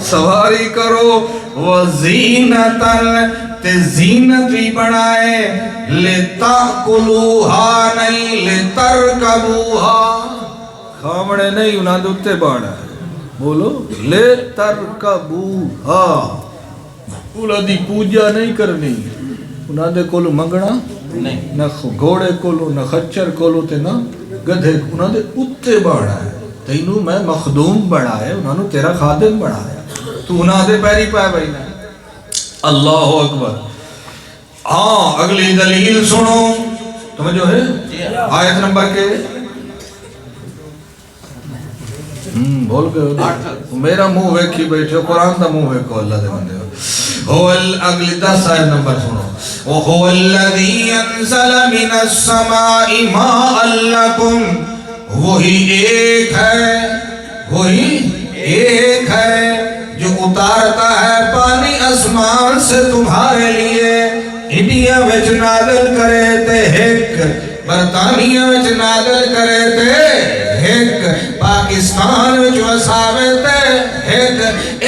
سواری کرو، وَزِينَةً تے زینت بھی بنائے، لِتَأْكُلُوهَا نہیں لِتَرْكَبُوهَا، کھامڑے نہیں انہاں دے اتے باڑا ہے، بولو لِتَرْكَبُوهَا، انہاں دی پوجا نہیں کرنی، انہاں دے کولو منگنا نہیں، نہ گھوڑے کولو نہ خچر کولو تے نہ گدھے، انہاں دے اتے باڑا ہے، تینوں میں مخدوم بڑھائے، انہاں نو تیرا خادم بڑھایا، تو انہاں دے پیری پائے بھائینا۔ اللہ اکبر۔ ہاں اگلی دلیل سنو، تمہیں جو ہے آیت نمبر کے بول گئے ہو، میرا منہ ویکھی بیٹھے ہو، قرآن دا منہ ویکھو اللہ دے بندے ہو۔ اگلی 10 آیت نمبر سنو، وَهُوَ الَّذِي أَنزَلَ مِنَ السَّمَاءِ مَاءً لَكُمْ، وہی ایک ہے، وہی ایک ہے جو اتارتا ہے پانی آسمان سے تمہارے لیے، انڈیا وچ نازل کرے تے ایک، برطانیہ وچ نازل کرے تے ایک، پاکستان وچ وساوے تے ایک،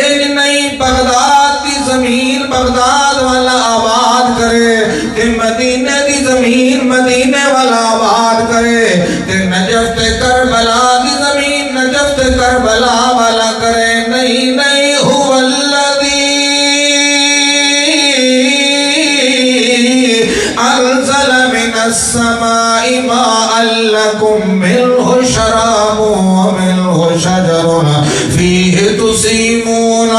ایک نہیں بغداد دی زمین بغداد والا آباد کرے، تے مدینہ دی زمین مدینہ والا آباد کرے، تے نجف تے کربلا دی زمین نجف تے کربلا والا کرے، نہیں نہیں هو الذی انزل من السماء ماء لکم منہ شراب ومنہ شجر فیہ تسیمون،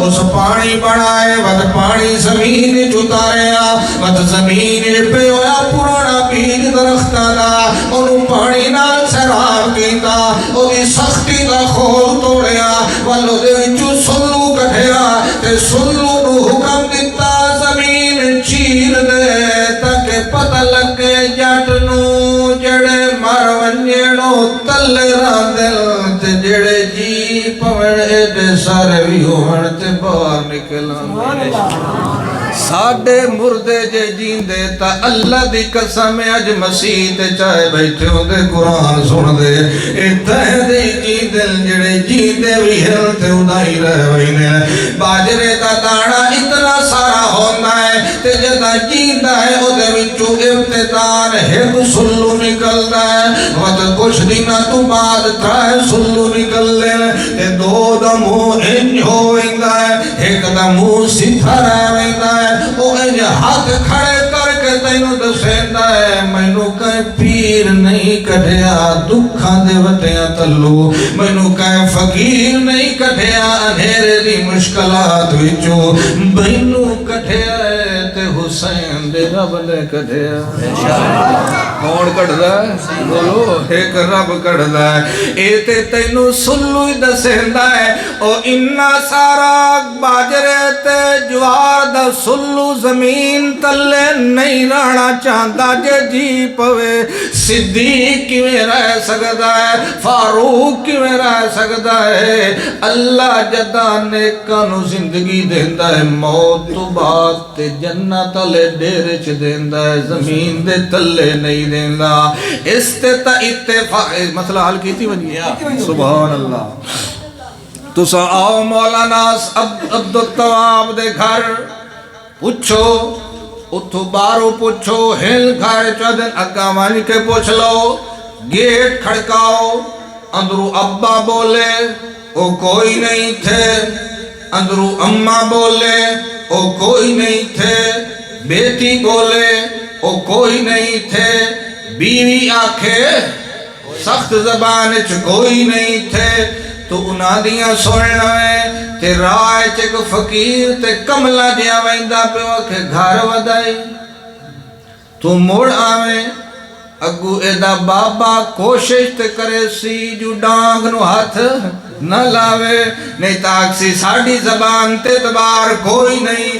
اس پانی بڑھائے ود پانی زمین چتاریا ود زمین پہ ہویا پرانا بیج درختہ دا، انہوں پانی نال شراب کیتا، اوہی سختی دا خور توڑیا، والو دے وچو سلو کٹھیا، تے سلو نو حکم دیتا زمین چیر دے، تاکہ پتہ لگے جٹ نو جڑے مر ونجڑو تلے راندل، تے جڑے جی پوڑ ایڈے سارے بھی ہون تے باہر نکلان۔ ساڑھے مردے جے جیندے تا اللہ دی قسم اج مسیح تے چاہے بیٹھے ہوں دے قرآن سن دے، اتھے دے جیندل جڑے جیندے بھی ہل تے ادائی رہ وینے، باجرے دا دانا اتنا سارا ہوندہ ہے تے جدا جیندہ ہے او دے وچو ابتدار ایک سلو نکل دا ہے، وقت کچھ دینا تو بعد ترائے سلو نکل لے، تے دو دمو انج ہوئندہ ہے، ایک دمو ستھا رہ ویندہ ہے، او انج ہاتھ کھڑے کر کے تینوں دسیندہ ہے، مینوں کہیں پیر نہیں کٹھیا دکھاں دے وٹیاں تلو، مینوں کہیں فقیر نہیں کٹھیا انہیرے دی مشکلات وچو، مینوں کٹھیا ہے تے حسین دے رب نے کٹھیا۔ کون کٹھدا ہے؟ بولو ایک رب کٹھدا ہے، اے تے تینوں سلو ہی دسیندہ ہے، او انہا سارا باجرے تے جوار دا سلو زمین تلے نہیں رہنا چاہتا جے جی پوے، صدیق کیویں رہ سکتا ہے، فاروق کیویں رہ سکتا ہے، اللہ جدا نیکاں نو زندگی دیندا ہے، موت تو بعد تے جنت تلے ڈیرے چ دیندا ہے، زمین دے تلے نہیں دیندا، اس تے تا اتفاق مسئلہ حل کیتی ونی، سبحان اللہ۔ تو سا آؤ مولانا عبدالتواب دے گھر پوچھو، اتھو بارو پوچھو، ہل گھر چودن اگا مانی کے پوچھ لو، گیٹ کھڑکاؤ، اندرو ابا بولے او کوئی نہیں تھے، اندرو اماں بولے او کوئی نہیں تھے، بیٹی بولے او کوئی نہیں تھے، بیوی آکھے سخت زبان چ کوئی نہیں تھے، تو انہاں دیاں سننا ہے تے رائے چک فقیر تے کملا دیا ویندہ پہ وکھے گھر ودائی، تو موڑ آویں اگو ایدہ بابا کوشش تے کرے سی جو ڈانگ نو ہاتھ نہ لاوے، نہیں تاکسی ساڑھی زبان تے دبار کوئی نہیں،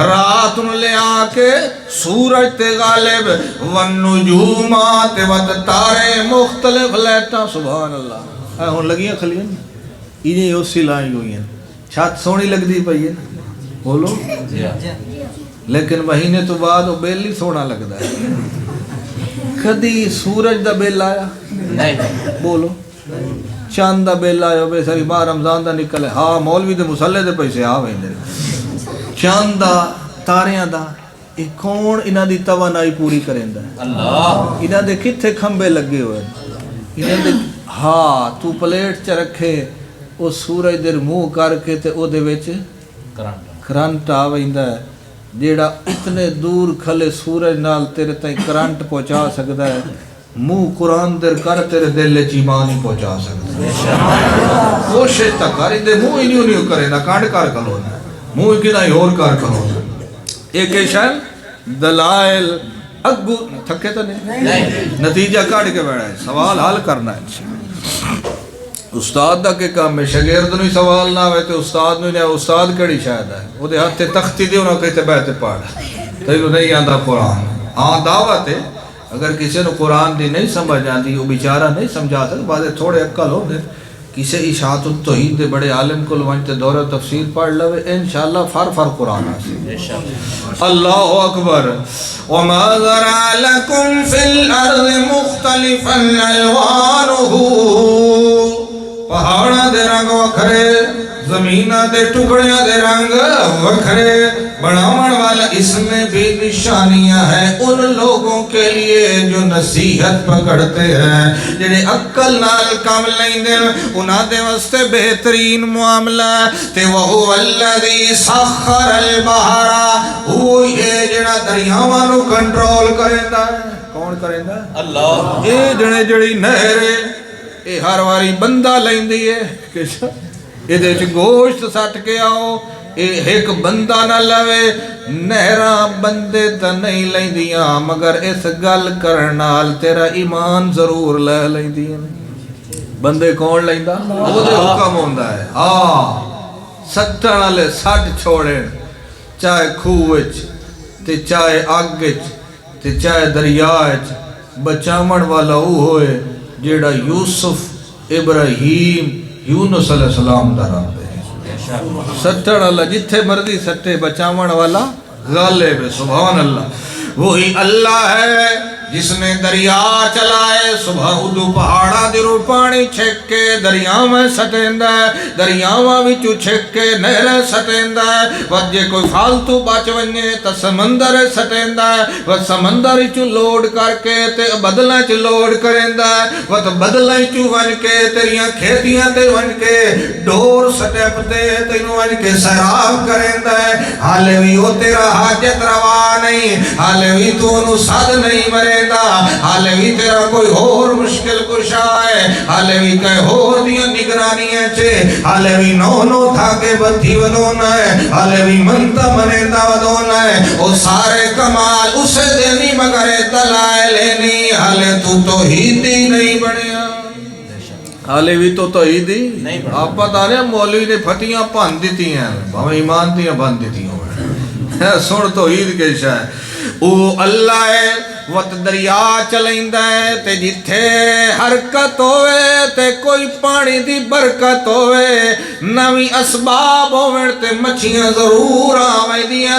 رات نو لے آ کے سورج تے غالب والنجومات ود تارے مختلف لائٹاں سبحان اللہ اے ہن لگیاں کھلیاں انہیں اسی لائی ہوئی ہیں چھت سونی لگدی پئی ہے بولو لیکن مہینے تو بعد وہ بل ہی سونا لگدا ہے کدی سورج دا بل آیا نہیں بولو چاند دا بل آیا بے ساری ماہ رمضان دا نکلے ہاں مولوی دے مسلے دے پیسے آ ویندے چاند دا تاریاں دا یہ کون انہاں دی توانائی پوری کریندا ہے اللہ انہاں دے کتھے کھمبے لگے ہوئے انہاں دے ہاں تو پلیٹ چ رکھے او سورج دے منہ کر کے تے او دے وچ کرنٹ آ ویندا ہے جیڑا اتنے دور کھلے سورج نال تیرے تائیں کرنٹ پہنچا سکدا ہے منہ قرآن در کر تیرے دل وچ ایمان ہی پہنچا سکدا ہے کوشش تا کر دے منہ ہی نہیں کرے نا کانڈ کر کلو منہ کی نہیں اور کر کلو ایک شان دلائل اگو تھکے تو نہیں نتیجہ کاٹ کے بیٹھا ہے سوال حل کرنا ہے استاد دا کے کام میں شاگرد نو سوال نہ ہوئے تو استاد نو استاد کڑی شاید ہے وہ دے ہاتھ تختی دی انہوں کہتے بیٹھے پڑھ تینوں نہیں آندا قرآن ہاں دعوت ہے اگر کسی نے قرآن دی نہیں سمجھ آندی وہ بیچارہ نہیں سمجھا سکتا بعد تھوڑے عقل ہو دے کسی اشاعت التوحید دے بڑے عالم کو لوانتے دورہ تفسیر پڑھ لوے انشاءاللہ فر قرآن آسی اللہ اکبر وما ذرا لکم فی الارض مختلفا الوانہو پہاڑاں دے رنگ وکھرے زمینہ دے ٹکڑیاں دے رنگ وکھرے بناون والا اس میں بھی نشانیاں ہیں ان لوگوں کے لیے جو نصیحت پکڑتے ہیں جنہیں عقل نال کام لیندے انہاں دے واسطے بہترین معاملہ تے وہو الذی سخر البحر وہ یہ جڑا دریاواں نو کنٹرول کریندا ہے کون کریندا ہے اللہ اے جڑے جڑی نہر اے ہر واری بندہ لیندی ہے کہ اے دے وچ گوشت سٹ کے آؤ ایک بندہ نہ لوے نہراں بندے تا نہیں لیندیاں مگر اس گل کرنال تیرا ایمان ضرور لے لیندیاں بندے کون لیندا وہ دے حکم ہوندا ہے ہاں سٹن والے سٹ چھوڑن چاہے کھوہ وچ تے چاہے اگ وچ تے چاہے دریا وچ بچاون والا او ہوئے جیڑا یوسف ابراہیم یونس علیہ السلام دا رب ہے سٹن اللہ جتھے مرضی سٹے بچاون والا غالب ہے سبحان اللہ وہی اللہ ہے جس نے دریا چلائے صبح ادو پہاڑا درو پانی چھک کے دریا میں سٹیندا ہے دریاواں وچوں چھک کے نہر سٹیندا ہے وجے کوئی فالتو بچ ونجے تے سمندر سٹیندا ہے و سمندر وچوں لوڈ کر کے تے بدلاں وچ لوڈ کریندا ہے و بدلاں وچوں ون کے تیریاں کھیتیاں تے ون کے ڈور سٹپ تے تینوں ون کے سیراب کریندا ہے حالے وی او تیرا حاجت روا نہیں حالے وی تو انو صد نہیں مرے حالے بھی تیرا کوئی اور مشکل کشا ہے حالے بھی کئی اور دیا نگرانی ہے حالے بھی نو تھا کے بدھی ودونا ہے حالے بھی منتا منیدہ ودونا ہے وہ سارے کمال اسے دینی مگر دلائل نہیں حالے تو توحیدی نہیں بنیا حالے بھی تو توحیدی آپ پتہ رہے مولوی نے پھٹیاں پان دیتی ہیں ہمیں ایمان دیاں بان دیتی ہیں سن توحید کے شاہ او اللہ ہے وقت دریا چلائندہ ہے تے جتھے حرکت ہوئے تے کوئی پانی دی برکت ہوئے نوی اسباب ہوئے تے مچھیاں ضرور آویں دیاں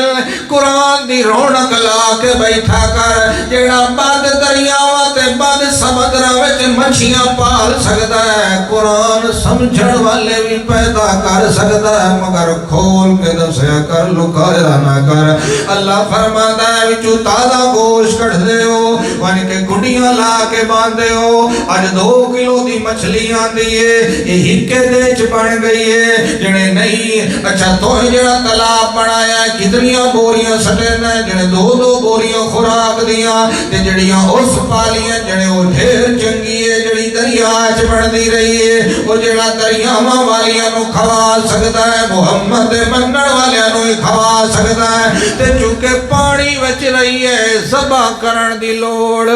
قرآن دی رونق لا کے بیٹھا کر جیڑا بعد دریاواں تے بعد سمندراں وچ مچھیاں پال سکدا ہے قرآن سمجھن والے بھی پیدا کر سکدا ہے مگر کھول کے دسیا کر لکایا نہ کر اللہ فرماتا ہے وچوں تازہ گوشت کٹ دے ہو ون کے گھڑیاں لا کے باندھے ہو آج 2 کلو دی مچھلی آندی ہے یہ ہکے دیچ بن گئی ہے جنہیں نہیں اچھا تو ہی جڑا تالاب بنایا ہے کتنیاں بوریاں سٹینا ہے جنہیں 2 بوریاں خوراک دیاں تے جڑیاں اس پالیاں جنہیں وہ ڈھیر چنگی ہے جڑی دریا چ بن دی رہی ہے وہ جڑا دریاواں والیاں نو کھوا سکدا ہے محمد منن والیاں نو ہی کھوا سکدا ہے تے چونکہ پانی وچ رہی ہے ذبح کرن دی لوڑ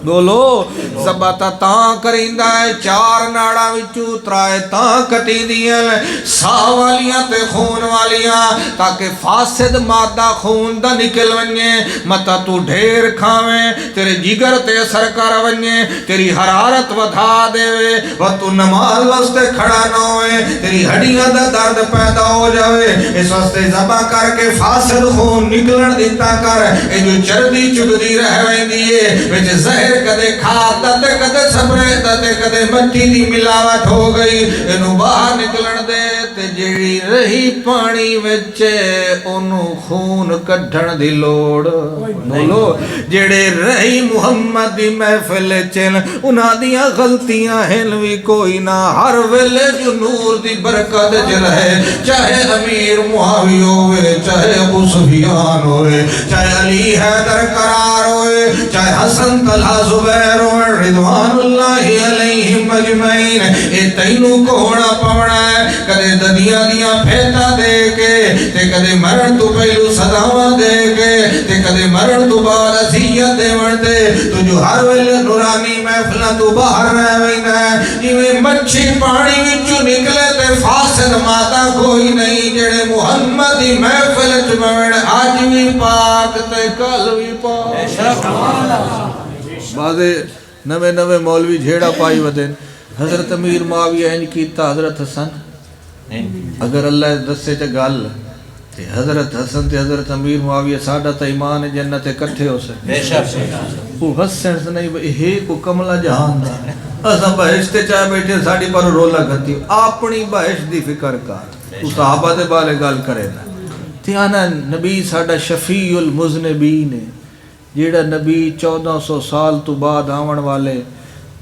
بولو زبتا تاں کریندا ہے چار ناڑا وچوں ترائے تاں کٹی دیاں ساہ والیاں تے خون والیاں تاکہ فاسد مادہ خون دا نکل ونجے متا تو ڈھیر کھاویں تیرے جگر تے اثر کر ونجے تیری حرارت ودھا دے و تو نماز واسطے کھڑا نہ ہوئے تیری ہڈیاں دا درد پیدا ہو جاوے اس واسطے ذبح کر کے فاسد خون نکلن دیتا کر اے جو چردی چگدی رہ ویندی ہے وچ زہر کدے کھاتا تے کدے سپرے تے کدے مٹی دی ملاوٹ ہو گئی اینو باہر نکلن دے تے جیڑی رہی پانی وچ اونوں خون کڈھن دی لوڑ بولو جیڑے رہی محمد دی محفل چن انہاں دیاں غلطیاں ہن وی کوئی نہ ہر ویلے جو نور دی برکت چ رہے چاہے امیر معاویہ ہوئے چاہے ابو سفیان ہوئے چاہے علی حیدر قرار ہوئے چاہے حسن طلحہ زبیر ہوئے رضوان اللہ علیہم اجمعین اے تینوں کو ہونا پونا ہے کدے دنیا دیاں پھیتا دے کے تے کدے مرن تو پہلو صداواں دے کے تے کدے مرن تو بعد عزیت دے ورتے تو جو ہر ویلے نورانی محفلہ تو باہر رہ وینا ہے جویں مچھی پانی وچوں نکلے تے فاسد مادہ کوئی نہیں جڑے محمد دی محفل وچ بوڑ اج وی پاک تے کل وی پاک بعضے نوے نوے مولوی جھیڑا پائی ودن حضرت امیر معاویہ انج کیتا حضرت حسن اگر اللہ دسے چ گل تے حضرت حسن تے حضرت امیر معاویہ ساڈا تے ایمان جنت اکٹھے ہو سکے بے شک وہ حسن نہیں ہے کو کملا جہان دا اساں بہشت چاہ بیٹھے ساڈی پر رولا گھتی اپنی بہشت دی فکر کر تو صحابہ دے بالے گل کرے نا تے انا نبی ساڈا شفیع المذنبین ہے جیڑا نبی 1400 سال تو بعد آون والے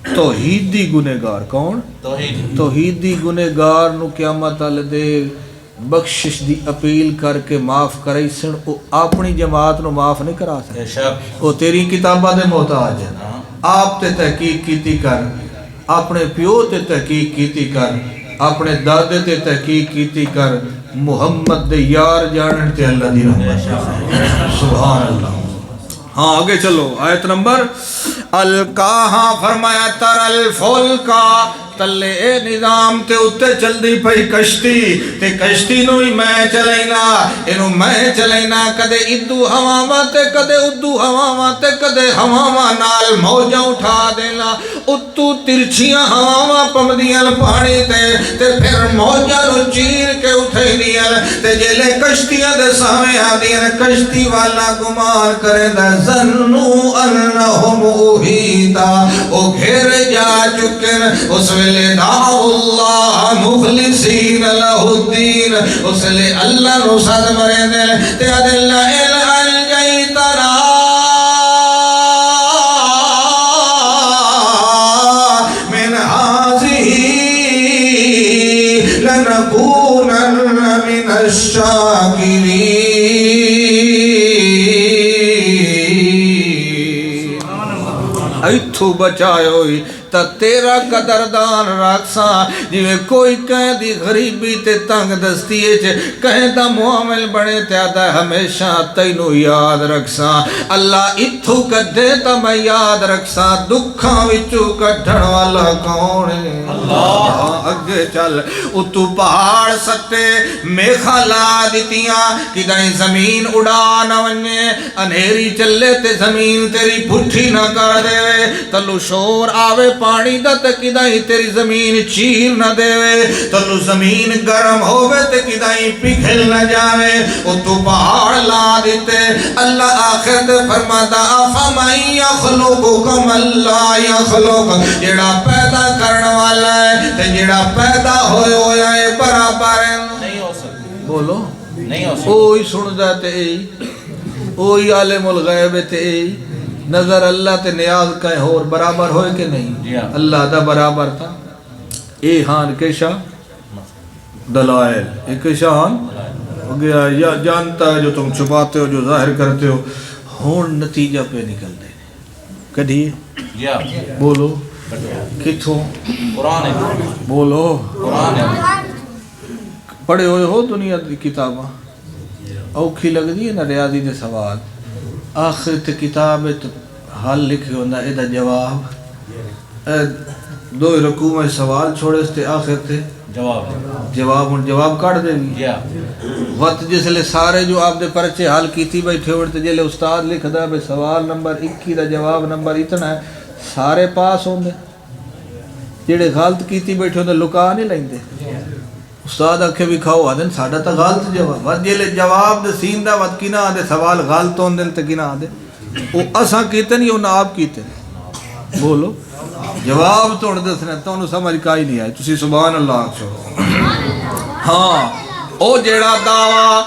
توحیدی گنہگار کون توحیدی گنہگار نو قیامت والے دے بخشش دی اپیل کر کے معاف کرائی سن او اپنی جماعت نو معاف نہیں کرا سکتے او تیری کتاباں دے محتاج ہے آپ تے تحقیق کیتی کر اپنے پیو تے تحقیق کیتی کر اپنے دادے تے تحقیق کیتی کر محمد دے یار جانن تے اللہ دی رحمت سبحان اللہ ہاں آگے چلو آیت نمبر الکاہاں فرمایا تر الفولکا تلے اے نظام تے اتے چل دی پئی کشتی تے کشتی نو ہی میں چلینا انو میں چلینا کدے ادو ہواواں تے کدے ادو ہواواں تے کدے ہواواں نال موجاں اٹھا دینا اتو ترچیاں ہواواں پمدیاں پانی تے پھر موجاں نو چیر کے اٹھائی دیاں تے جلے کشتیاں دے سامنے آدیاں کشتی والا گمان کرے دا ظنو انہم اوہیتا او گھر جا چکن اس ویلے دعو اللہ مخلصین لہ الدین اس لئے اللہ نو ساتھ مرے دے تے ادلہ الجیتنا من حاضی لنکونن من الشاکرین ایتھو بچائے ہوئی تا تیرا قدردان راکساں جویں کوئی کہیں دی غریبی تے تنگ دستیے چھے کہیں دا معامل بڑے تیادہ ہمیشہ تینو یاد رکھساں اللہ اتھو کدے تا میں یاد رکھساں دکھاں وچو کڈھن والا کون ہے اللہ اگے چل اتو پہاڑ ستے میخا لا دیتیاں کدائیں زمین اڑا نہ ونجے انہیری چلے تے زمین تیری پھٹھی نہ کر دے تلو شور آوے پانی دا تے کدائیں تیری زمین چیر نہ دے تلو زمین گرم ہوئے تے کدائیں پگھل نہ جاوے اتو پہاڑ لا دیتے اللہ آخر دے فرماتا فَمَن يَخْلُقُكُمْ اللَّهُ يَخْلُقُ جیڑا پیدا کرنے والا ہے تے جیڑا پیدا ہویا ہے برابر نہیں ہو سکتا بولو نہیں ہو سکتا اوہی سن جاتے اوہی عالم الغیب تے نظر اللہ تے نیاز کہیں اور برابر ہوئے کہ نہیں اللہ دا برابر تھا اے ہان کے شاہ دلائل ایک شاہان ہو گیا یا جانتا ہے جو تم چھپاتے ہو جو ظاہر کرتے ہو ہون نتیجہ پہ نکل دے کدھی بولو کتھوں قرآن بولو قرآن پڑھے ہوئے ہو دنیا دی کتاباں اوکھی لگ دی ہے نا ریاضی دے سوال آخر تے کتاب حل لکھے ہوندہ اے دا جواب دو رکوع میں سوال چھوڑے اس تے آخر تے جواب ہوں جواب کٹ دے گی وقت جس لئے سارے جو آپ دے پرچے حل کیتی بیٹھے ہوئے جلے استاد لکھ دا بے سوال نمبر 21 دا جواب نمبر اتنا ہے سارے پاس ہوں دے جیڑے غلط کیتی بیٹھے ہوندے لکا نہیں لائیں دے استاد اکھے بھی کھاؤ آدھیں ساڑھا تا غلط جواب وقت جلے جواب دے سین دا وقت کی نہ آدھے سوال غلط ہوندے تے کی نہ آدھے وہ اساں کیتے نہیں وہ نہ آپ کیتے بولو جواب تو دسنا تو انہوں سمجھ کا ہی نہیں آئے تسی سبحان اللہ چھوڑو ہاں او جیڑا دعویٰ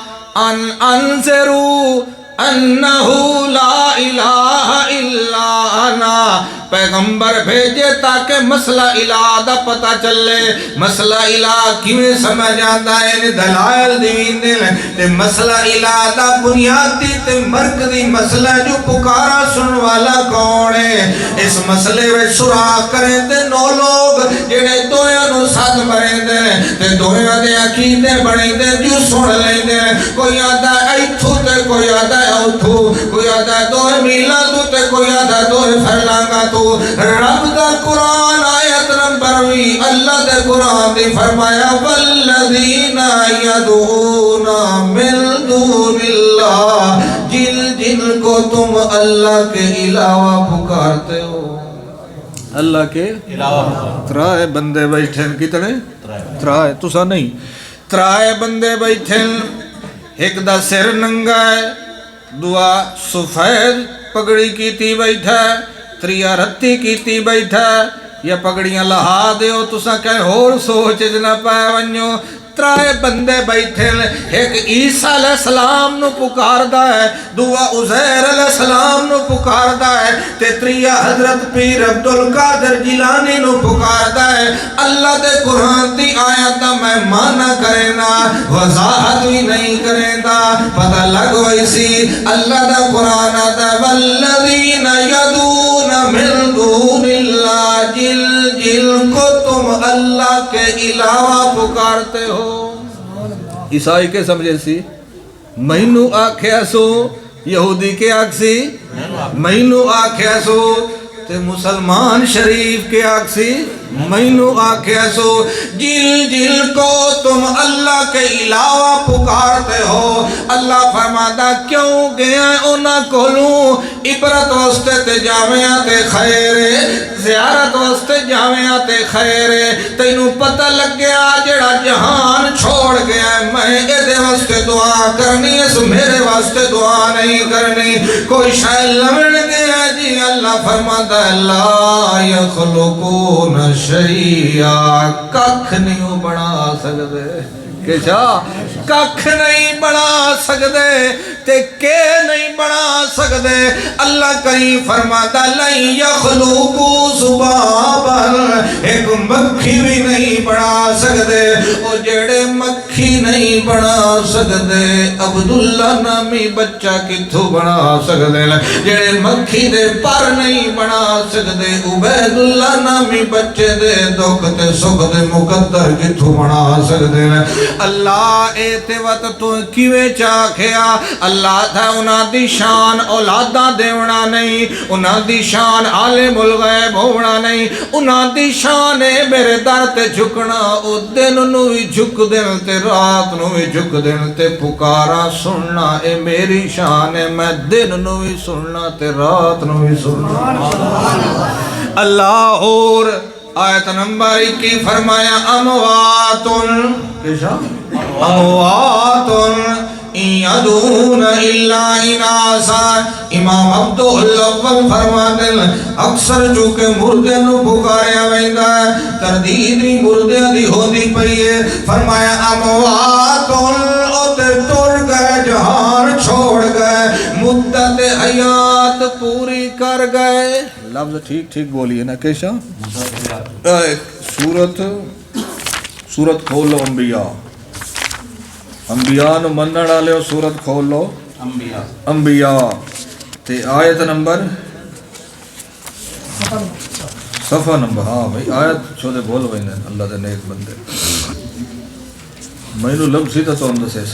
انذرو انہو لا الہ الا انا پیغمبر بھیجے تاکہ مسئلہ الہ دا پتہ چلے مسئلہ الہ کیویں سمجھ آتا ہے دلائل دیوین دل تے مسئلہ الہ دا بنیادی تے مرکزی مسئلہ جو پکارا سن والا کون ہے اس مسئلے میں سراغ کریں تے نو لوگ جنہیں دویاں نو ساتھ مریں دے تے دویاں دے عقیدے بڑھیں دے جو سن لیں دے کوئی آدھا ایتھو تے کوئی آدھا اوتھو کوئی آدھا دوئے میلہ تو تے کوئی آدھا دوئے فرلانگا تو رب دا قرآن آیت نمبر 20 اللہ دے قرآن دی فرمایا والذین یدعون من دون اللہ جن کو تم اللہ کے علاوہ پکارتے ہو اللہ کے علاوہ ترائے بندے بیٹھے کتنے ترائے تسا نہیں ترائے بندے بیٹھے ایک دا سر ننگا ہے دعا سفید پگڑی کیتی بیٹھا ہے تریا رتی کیتی بیٹھا یا پگڑیاں لہا دیو تسا کہیں اور سوچ جنا پائے ونیو ترائے بندے بیٹھے ایک عیسیٰ علیہ السلام نو پکار دا ہے دعا عزیر علیہ السلام نو پکار دا ہے تیتریہ حضرت پیر عبدالقادر جیلانی نو پکار دا ہے اللہ دے قرآن دی آیت میں مانا کریں نا وضاحت بھی نہیں کریں دا پتہ لگ ویسی اللہ دا قرآن آتا والذین یدون من دون اللہ جل کو تم اللہ کے علاوہ پکارتے ہو عیسائی کے سمجھے سی مہینو آکھیا سو یہودی کے آکسی مہینو آکھیا سو تے مسلمان شریف کے آکسی مہینو آکھیا سو جل کو تم اللہ کے علاوہ پکارتے ہو اللہ فرماتا کیوں گیا اونا کولوں عبرت واسطے تے جامعات خیرے زیارت واسطے جامعات خیرے تینو پتہ لگ گیا جڑا جہان چھوڑ گیا میں ایدے واسطے دعا کرنی اس میرے واسطے دعا نہیں کرنی کوئی شاید لمن گیا جی اللہ فرماتا لا یخلقون شیعہ ککھ نہیں بنا سکتے کہ جا ککھ نہیں بنا سکتے تے کہ نہیں بنا سکتے اللہ کہیں فرماتا لن یخلقو ذبابا ایک مکھی بھی نہیں بنا سکتے او جڑے مکھی نہیں بنا سکتے عبداللہ نامی بچہ کتھو بنا سکتے جڑے مکھی دے پر نہیں بنا سکتے عبیداللہ نامی بچے دے دکھ تے سکھ دے مقدر کتھو بنا سکتے اللہ ایتے وقت تو کیویں چاکھیا اللہ تھا انہاں دی شان اولاداں دیونا نہیں انہاں دی شان عالم الغیب ہونا نہیں انہاں دی شان میرے در تے جھکنا او دن نو بھی جھک دن تے رات نو بھی جھک دن تے پکارا سننا اے میری شان ہے میں دن نو بھی سننا تے رات نو بھی سننا اللہ اور آیت نمبر 21 فرمایا امواتن امواتن یدون الا اناسا امام عبدالاول فرماتے ہیں اکثر چونکہ مردے نو پکاریا ویندا ہے تردیدی مردے دی ہوندی پئی ہے فرمایا امواتن اوتے ٹر گئے جہان چھوڑ گئے مدت حیات پوری کر گئے لفظ ٹھیک ٹھیک بولیے نا کیشا سورت کھولو انبیاء نو منن والے سورت کھولو انبیاء تے آیت نمبر صفحہ نمبر ہاں بھائی آیت چھوڑے بول ویندے اللہ دے نیک بندے مینو لفظ سیدھا تو اندر سے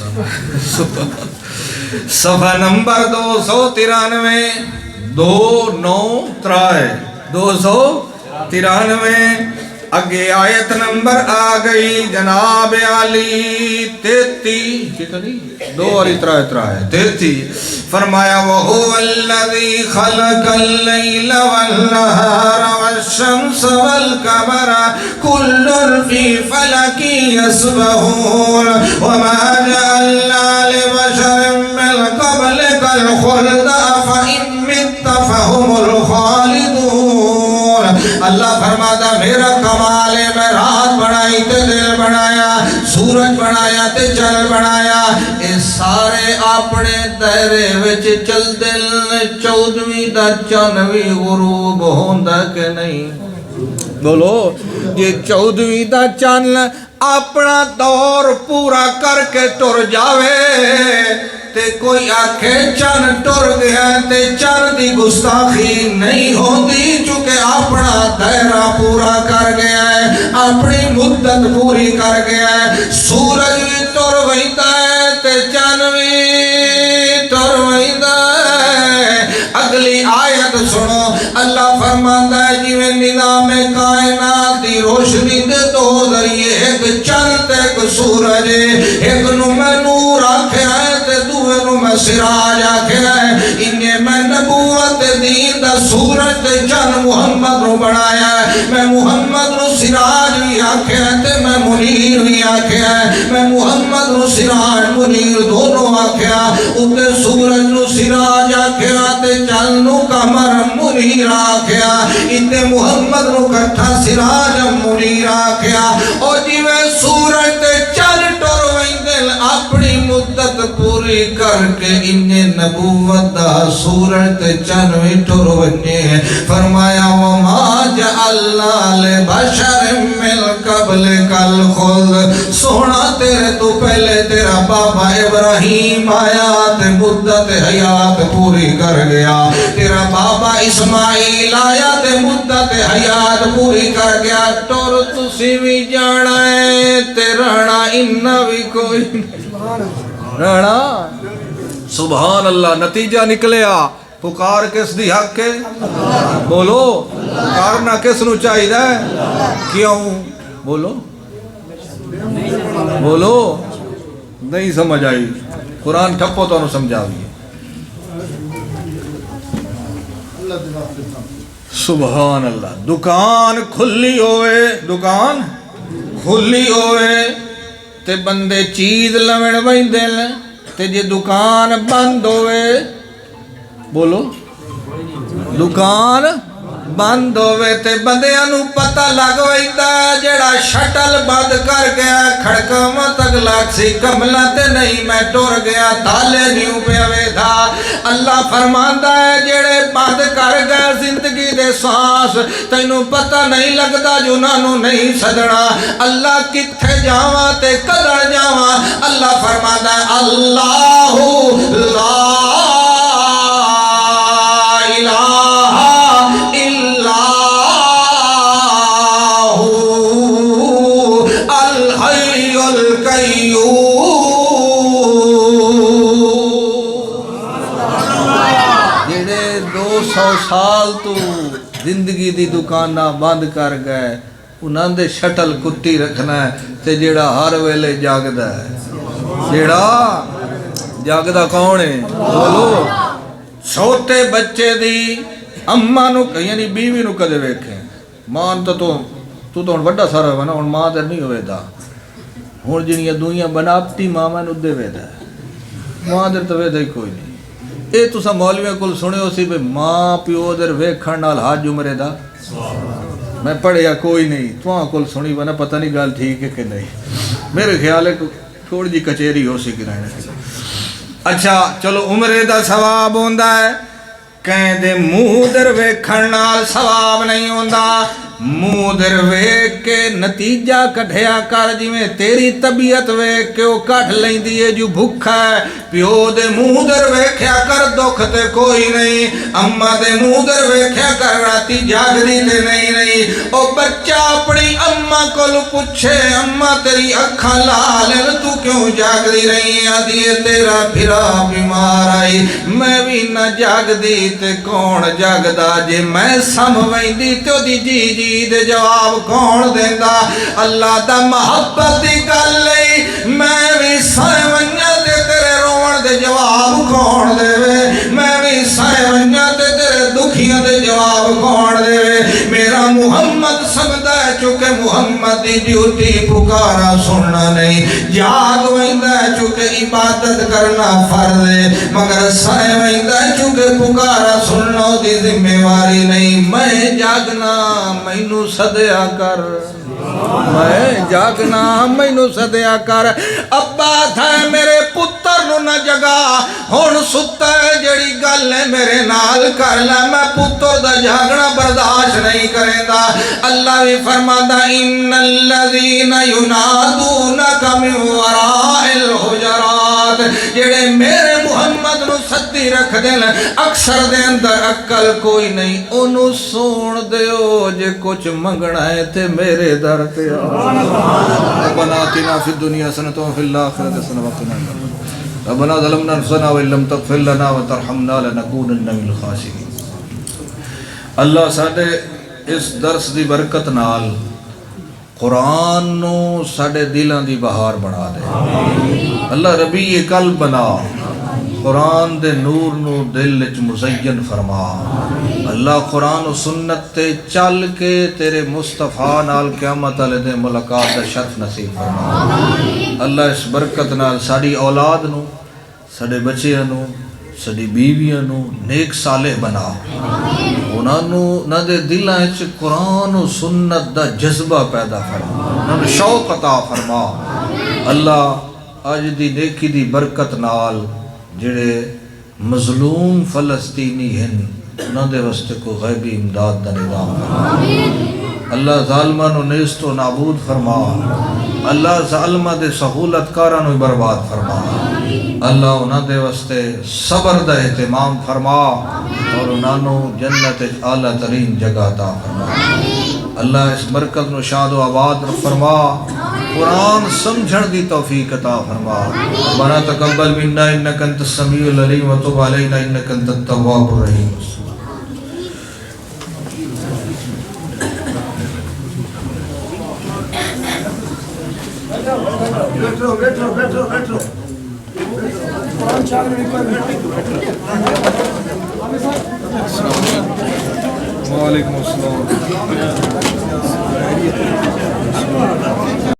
صفحہ نمبر 293 293 اگے آیت نمبر آ گئی جناب علی 33 کتنی 33 فرمایا وَهُوَ الَّذِي خَلَقَ اللَّيْلَ وَالنَّهَارَ وَالشَّمْسَ وَالْقَمَرَ كُلٌّ فِي فَلَكٍ يَسْبَحُونَ وَمَا جَعَلْنَا لِبَشَرٍ مِّن قَبْلِكَ الْخُلْدَ أَفَإِن مِّتَّ فَهُمُ الْخَالِدُونَ اللہ فرماتا میرا کمال ہے میں رات بنائی تے دل بنایا سورج بنایا تے چل بنایا اے سارے اپنے دائرے وچ چل دل 14ویں دا چن وی غروب ہوندا کہ نہیں بولو یہ 14ویں دا چن اپنا دور پورا کر کے ٹر جاوے تے کوئی آکھے چن ٹر گیا تے چن دی گستاخی نہیں ہوندی چونکہ اپنا دائرہ پورا کر گیا ہے اپنی مدت پوری کر گیا ہے سورج بھی ٹر ویندا ہے تے چن بھی ٹر ویندا ہے اگلی آیت سنو اللہ فرماتا ہے جویں نظام کائنات دی روشنی دے دو ذریعے ایک چن تے ایک سورج ایک نو میں نور آکھیا ہے تے دوے نو میں سراج آکھیا ہے انہیں میں نبوت دین دا سورج تے چن محمد نو بنایا ہے میں محمد نو سراج بھی آکھیا ہے تے میں منیر بھی آکھیا ہے میں محمد نو سراج منیر دونوں آکھیا اتے سورج نو سراج آکھیا تے چن نو قمر منیر آکھیا اتے محمد نو کٹھا سراج منیر آکھیا اور جویں سورج تے چن ٹر ویندن اپنی مدت پوری کر کے انہیں نبوت دا سورج تے چن وی ٹر ونجے فرمایا وما جعلنا لبشر من قبلک الخلد سونا تیرے تو پہلے تیرا بابا ابراہیم آیا تے مدت حیات پوری کر گیا تیرا بابا اسماعیل آیا تے مدت حیات پوری کر گیا ٹور تسی بھی جانا ہے تے رہنا انہا بھی کوئی رہنا سبحان اللہ نتیجہ نکلیا پکار کس دی حق کے بولو پکارنا کس نو چاہی دا ہے کیوں بولو بولو نہیں سمجھ آئی قرآن ٹھپو تو انہوں سمجھا بھی سبحان اللہ دکان کھلی ہوئے تے بندے چیز لمن ویندل تے جے دکان بند ہوئے بولو دکان بند ہوئے تے بندیاں نو پتہ لگ ویندا جیڑا شٹل بند کر گیا کھڑکاواں تک لاکھ سی کملا تے نہیں میں ٹر گیا تالے نیو پہ ویدا اللہ فرماندا ہے جیڑے بند کر گئے زندگی دے سانس تینوں پتہ نہیں لگدا جنہاں نو نہیں سدنا اللہ کتھے جاواں تے کدھر جاواں اللہ فرماندا ہے اللہ لا سال تو زندگی دی دکانہ بند کر گئے انہاں دے شٹل کٹی رکھنا ہے تے جیڑا ہر ویلے جاگدا ہے جیڑا جاگدا کون ہے بولو چھوٹے بچے دی اماں نو یعنی بیوی نو کدے ویکھیں ماں تو ہن بڑا سارا ہوئے نا ہن ماں تے نہیں ہوئے دا ہن جنیاں دوئیاں بناوٹی ماں نو دے وے دا ماں تے تو وے دا ہی کوئی نہیں اے تسا مولویاں کول سنے ہو سی بے ماں پیو در ویکھن نال حج عمرے دا میں پڑھیا کوئی نہیں تواں کول سنی بنا پتہ نہیں گل ٹھیک ہے کہ نہیں میرے خیال ہے تھوڑی جی کچہری ہو سی کہ نہیں اچھا چلو عمرے دا ثواب ہوندا ہے کہیں دے منہ در ویکھن نال ثواب نہیں ہوندا منہ در ویکھ کے نتیجہ کٹھیا کر جویں تیری طبیعت ویکھ کے وہ کٹ لیندی ہے جو بھکھا ہے پیو دے منہ در ویکھیا کر دکھ تے کوئی نہیں اماں دے منہ در ویکھیا کر راتی جاگدی تے نہیں او بچہ اپنی اماں کول پوچھے اماں تیری اکھاں لال تو کیوں جاگ دی رہی آدھی تیرا پھرا بیمار آئی میں بھی نہ جاگ دی تے کون جاگ دا جے میں سم ویندی تو دی جی جی دے جواب کون دیندا اللہ دا محبت دی گل لئی میں بھی سائے ونیا تے تیرے روڑ دے جواب کون دے میں بھی سائے ونیا تے تیرے دکھیاں دے جواب کون دے میرا محمد سمدہ ہے چونکہ محمد دی ڈیوٹی پکارا سننا نہیں جاگ ویندہ ہے چونکہ عبادت کرنا فرض ہے مگر سائے ویندہ ہے چونکہ پکارا سننا دی ذمہ واری نہیں میں جاگنا مینو صدیا کر میں جاگنا مینو صدیا کر ابا تھا میرے پتر نو نہ جگا ہون ستا ہے جڑی گل ہے میرے نال کر لے میں پتر دا جاگنا برداشت نہیں کریں دا اللہ بھی فرماتا ان الذین ینادونک من وراء الحجرات جڑے میرے محمد نو سدی رکھ دین اکثر دے اندر عقل کوئی نہیں انہوں سون دیو جے کچھ منگنا ہے تے میرے در تے ربنا آتنا فی الدنیا حسنۃ وفی الآخرۃ حسنۃ وقنا عذاب النار ربنا ظلمنا انفسنا وان لم تغفر لنا وترحمنا لنکونن من الخاسرین اللہ ساڈے اس درس دی برکت نال قرآن نو ساڈے دلاں دی بہار بنا دے اللہ ربیع قلب بنا قرآن دے نور نو دل وچ مزین فرما اللہ قرآن و سنت تے چل کے تیرے مصطفیٰ نال قیامت والے دن ملاقات دا شرف نصیب فرما اللہ اس برکت نال ساڈی اولاد نو ساڈے بچیاں نو ساڈی بیویاں نو نیک صالح بنا انہاں نو نہ دے دلاں وچ قرآن و سنت دا جذبہ پیدا فرما انہاں نو شوق عطا فرما اللہ اج دی نیکی دی برکت نال جڑے مظلوم فلسطینی ہیں انہاں دے واسطے کو غیبی امداد دا نظام فرما اللہ ظالماں نو نیست و نابود فرما اللہ ظالماں دے سہولت کاراں نو برباد فرما اللہ انہاں دے واسطے صبر دا اہتمام فرما اور انہاں نو جنت اعلیٰ ترین جگہ عطا فرما اللہ اس مرکز نو شاد و آباد فرما قرآن سمجھن دی توفیق عطا فرما ربنا تقبل منا انک انت السمیع العلیم وتب علینا انک انت التواب الرحیم وعلیکم السلام